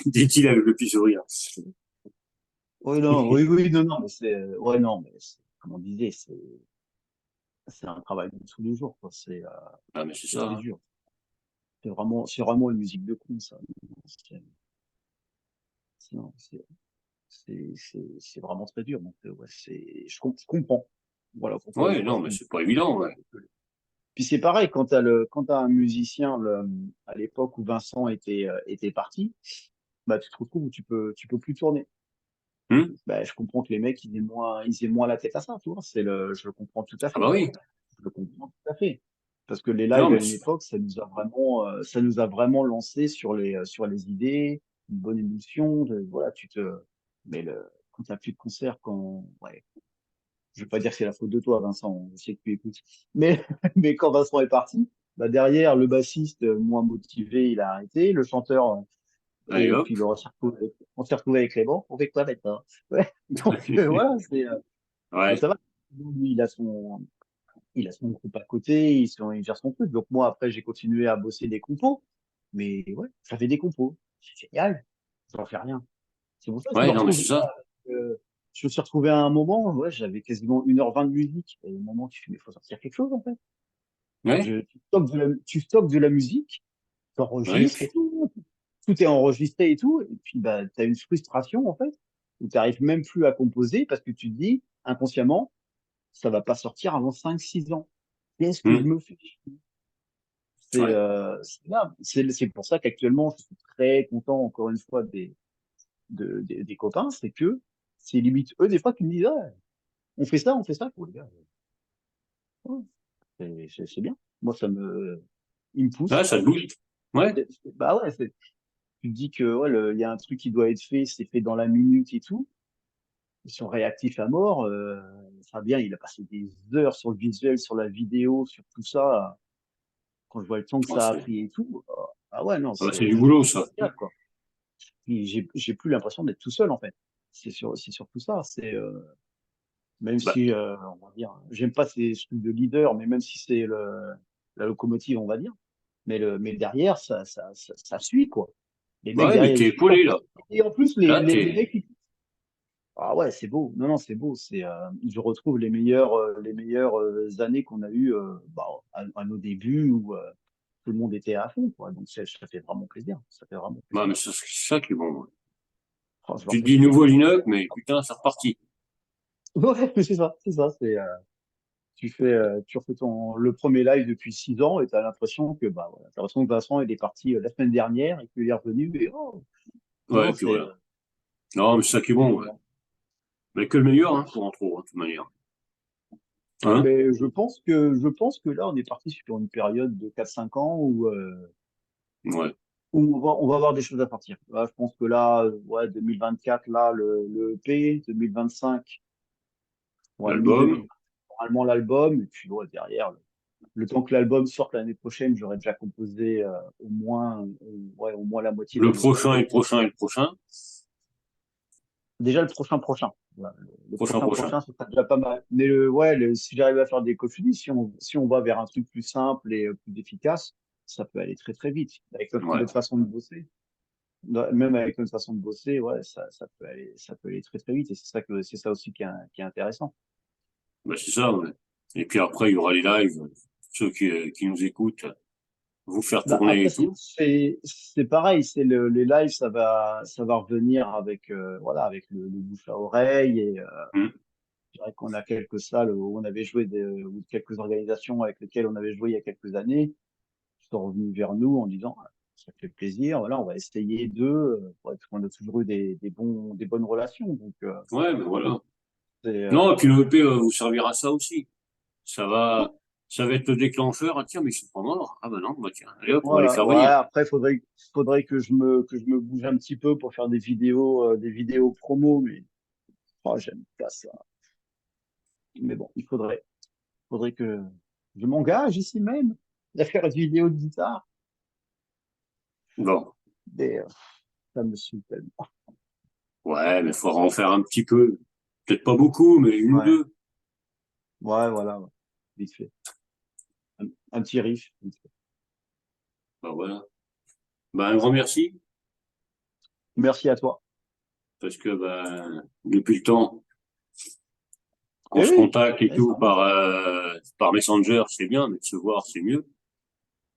dit-il avec le petit sourire. Oui, non, oui, oui, non, non, mais ouais, non, mais comme on disait, c'est un travail de tous les jours, quoi. Ah, mais c'est C'est ça, très hein. dur. C'est vraiment une musique de con, ça. C'est non, c'est vraiment très dur. Donc, ouais, je comprends. Voilà pourquoi Ouais, des fois non, je mais comprends. c'est pas évident, ouais. Puis c'est pareil, quand t'as un musicien, à l'époque où Vincent était parti, bah, tu te retrouves où tu peux plus tourner. Hmm. Bah, je comprends que les mecs, ils aient moins la tête à ça, tu vois. Je le comprends tout à Ah fait. bah oui. Je le comprends tout à fait. Parce que les Non, lives à mais une époque, ça nous a vraiment lancé sur les idées, une bonne émotion. Voilà, mais quand t'as plus de concert, ouais, je vais pas dire que c'est la faute de toi, Vincent, je sais que tu écoutes. Mais, mais quand Vincent est parti, bah derrière, le bassiste, moins motivé, il a arrêté. Le chanteur, allez et hop. puis on s'est retrouvé avec Clément. On fait quoi maintenant? Ouais. Donc, voilà, mais Ouais, ça va. Lui, il a son groupe à côté, il gère son truc. Donc moi, après, j'ai continué à bosser des compos. Mais ouais, ça fait des compos. C'est génial. J'en fais rien. C'est pour ça que je me ouais, non, mais retrouve c'est ça. là. Je me suis retrouvé à un moment, ouais, j'avais quasiment 1h20 de musique. Et au moment, tu fais, mais il faut sortir quelque chose, en fait. Ouais, Tu stockes de la musique, ouais, t'enregistres et tout. Tout est enregistré et tout. Et puis, bah, t'as une frustration, en fait, où t'arrives même plus à composer parce que tu te dis, inconsciemment, ça va pas sortir avant 5, 6 ans. Qu'est-ce que je hmm, me fais? ouais, C'est là. C'est pour ça qu'actuellement, je suis très content, encore une fois, des copains, c'est que c'est limite eux, des fois, qui me disent, ah, on fait ça, pour les gars. Ouais, c'est bien. Moi, ils me ouais, poussent. ça te booste. Ouais, Bah ouais, tu te dis que ouais, il y a un truc qui doit être fait, c'est fait dans la minute et tout. Ils sont réactifs à mort. Fabien, il a passé des heures sur le visuel, sur la vidéo, sur tout ça. Quand je vois le temps que oh, ça a pris et tout, ah ouais, non, ah bah, c'est c'est du boulot, ça. génial, quoi. Puis j'ai plus l'impression d'être tout seul, en fait. C'est surtout ça. Même Bah, si, on va dire, j'aime pas ces trucs de leader, mais même si c'est la locomotive, on va dire. Mais derrière, ça suit, quoi. Les bah mecs ouais, mais derrière, ils t'es suivent. En épaulé, plus, là. et en plus, les, Là, les, les t'es, mecs, ah ouais, c'est beau. Non, non, c'est beau. Je retrouve les meilleures années qu'on a eues, bah, à nos débuts où tout le monde était à fond, quoi. Donc, ça fait vraiment plaisir. Ça fait vraiment bah, plaisir. mais c'est ça qui est bon, ouais. Franchement, Tu te c'est dis super. nouveau Linux, mais putain, c'est reparti. Ouais, mais c'est ça, c'est ça. Tu refais le premier live depuis 6 ans et tu as l'impression que, bah, voilà, t'as l'impression que Vincent, il est parti la semaine dernière et qu'il est revenu et oh, non, Ouais, non, et puis voilà. Non, mais c'est ça qui est c'est bon, ouais. génial. Mais que le meilleur, hein, pour en trouver, de toute manière. Hein? Mais je pense que là, on est parti sur une période de 4, 5 ans Ouais. où on va avoir des choses à partir. Là, je pense que là, ouais, 2024, là, le EP, 2025, ouais, L'album, normalement l'album, et puis ouais, derrière, le temps que l'album sorte l'année prochaine, j'aurais déjà composé ouais, au moins la moitié de le la musique. prochain et le prochain et le prochain. Déjà le prochain. Voilà, le Prochain, prochain. prochain, ça sera déjà pas mal. Mais ouais, si j'arrive à faire des coffres, si on va vers un truc plus simple et plus efficace, ça peut aller très très vite. Avec Ouais. notre façon de bosser, même avec notre façon de bosser, ouais, ça peut aller très très vite. Et c'est ça aussi qui est intéressant. Bah, c'est ça, ouais. Et puis après, il y aura les lives, ceux qui nous écoutent, vous faire Bah, tourner après, et c'est tout. c'est- c'est pareil, les lives, ça va revenir avec, voilà, avec le bouche à oreille. Et Hmm. c'est vrai qu'on a quelques salles où on avait joué, ou quelques organisations avec lesquelles on avait joué il y a quelques années, qui sont revenus vers nous en disant, ah, ça fait plaisir, voilà, on va essayer d'eux, ouais, parce qu'on a toujours eu des bonnes relations. Donc, Ouais, mais voilà. c'est, Non, et puis le EP va vous servir à ça aussi. Ça va, ça va être le déclencheur. Ah tiens, mais ils sont pas morts. Ah bah non, bah tiens, allez hop, on va les Voilà, faire ouais, venir. après, faudrait que je me bouge un petit peu pour faire des vidéos promo, mais oh, j'aime pas ça. Mais bon, faudrait que je m'engage ici même à faire une vidéo de guitare. Bon, Mais ça me saoule tellement. ouais, mais faudra en faire un petit peu. Peut-être pas beaucoup, mais une ou Ouais, deux. ouais, voilà, ouais. Vite fait. Un petit riff, vite fait. Bah voilà. Bah un grand merci, Merci à toi. parce que bah, depuis le temps qu'on Eh se oui, contacte et eh, ça tout va. par Messenger, c'est bien, mais de se voir, c'est mieux.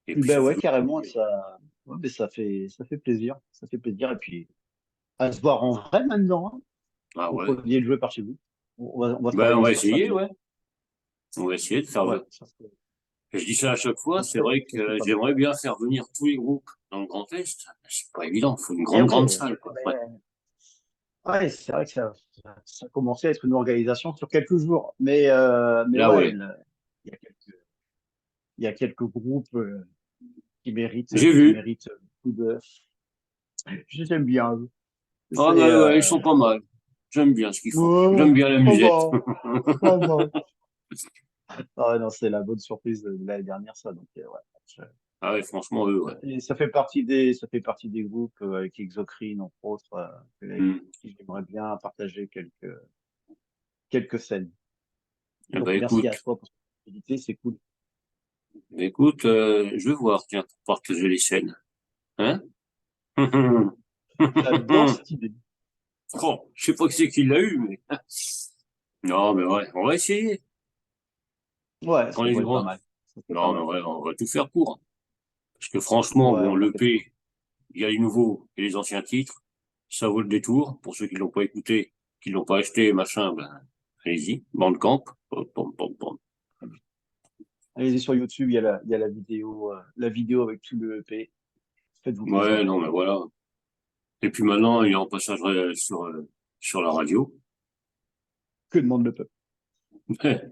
Et puis Ben ça fait ouais, carrément, ouais, mais ça fait plaisir. Ça fait plaisir. Et puis, à se voir en vrai maintenant, hein. ah Vous ouais. pourriez le jouer par chez vous. On va Ben on travailler va sur ça essayer, bientôt. ouais. On va essayer de faire. Ouais, Je dis ça à chaque fois, c'est vrai ça serait que pas mal. j'aimerais bien faire venir tous les groupes dans le Grand Est. C'est pas évident, il faut une Et grande ouais, salle, quoi. Ouais. ouais, c'est vrai que ça a commencé à être une organisation sur quelques jours. Mais Là, ouais, ouais. il y a il y a quelques groupes J'ai qui vu. méritent beaucoup de. J'aime bien. Ah, C'est, bah, ouais, ils sont pas mal. J'aime bien ce qu'ils font. ouais, J'aime bien la ça musette. va, ça va. Ah non, c'est la bonne surprise de l'année dernière, ça. Donc, ouais. je- Ah ouais, franchement, eux, ouais. Et ça fait partie des groupes avec Exocrine, entre autres, avec Hmm. qui j'aimerais bien partager quelques scènes. Eh Donc, ben, merci écoute, à toi pour cette opportunité, c'est cool. je vais voir, tiens, pour partager les scènes. Hein? J'adore cette idée. Oh, je sais pas qui c'est qui l'a eu, mais. Non, mais ouais, on va essayer. Ouais, Quand ça les pourrait être pas gens. mal. Ça serait pas Non, mais mal. ouais, on va tout faire pour. Parce que franchement, Ouais, bon, on va faire. l'EP, il y a les nouveaux et les anciens titres. Ça vaut le détour. Pour ceux qui l'ont pas écouté, qui l'ont pas acheté, machin, ben, allez-y. Bandcamp. Pom, pom, pom, pom. Allez-y sur YouTube, il y a la vidéo avec tout le EP. Faites-vous plaisir. Ouais, non, mais voilà. Et puis maintenant, il est en passage sur la radio. Que demande le peuple?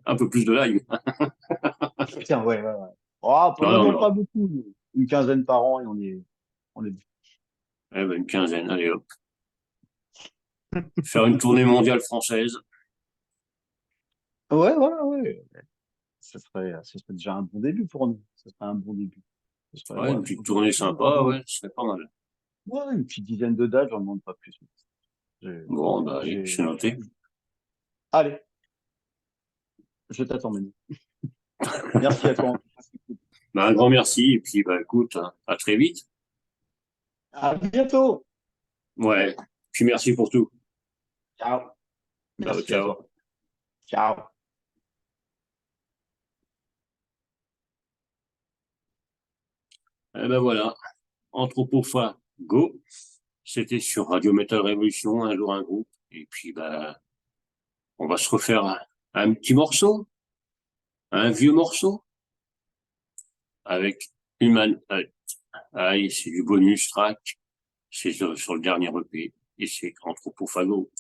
Un peu plus de live. Putain, ouais, ouais, ouais. Oh, on Non, n'en non, demande pas non. beaucoup. Une quinzaine par an et on est. Eh ben, une quinzaine, allez hop. Faire une tournée mondiale française. Ouais, voilà, ouais. Ce serait déjà un bon début pour nous. Ce serait un bon début. Ce serait, Ouais, ouais, une petite tournée j'en sympa, demande, ouais, ce serait pas mal. ouais, une petite dizaine de dates, j'en demande pas plus. J'ai, Bon, bah, allez, c'est j'ai, noté. allez, je t'attends, Manu. Merci à toi, en tout cas. Bah, un grand merci. Et puis, bah, écoute, hein, à très vite. À bientôt. Ouais. Puis merci pour tout. Ciao. Ciao, Merci à ciao. toi. Ciao. Eh ben voilà. Anthropophago. C'était sur Radio Metal Révolution, un jour un groupe. Et puis, bah, on va se refaire un petit morceau, un vieux morceau, avec Human Hunt. Ah, et c'est du bonus track. C'est sur le dernier EP. Et c'est Anthropophago.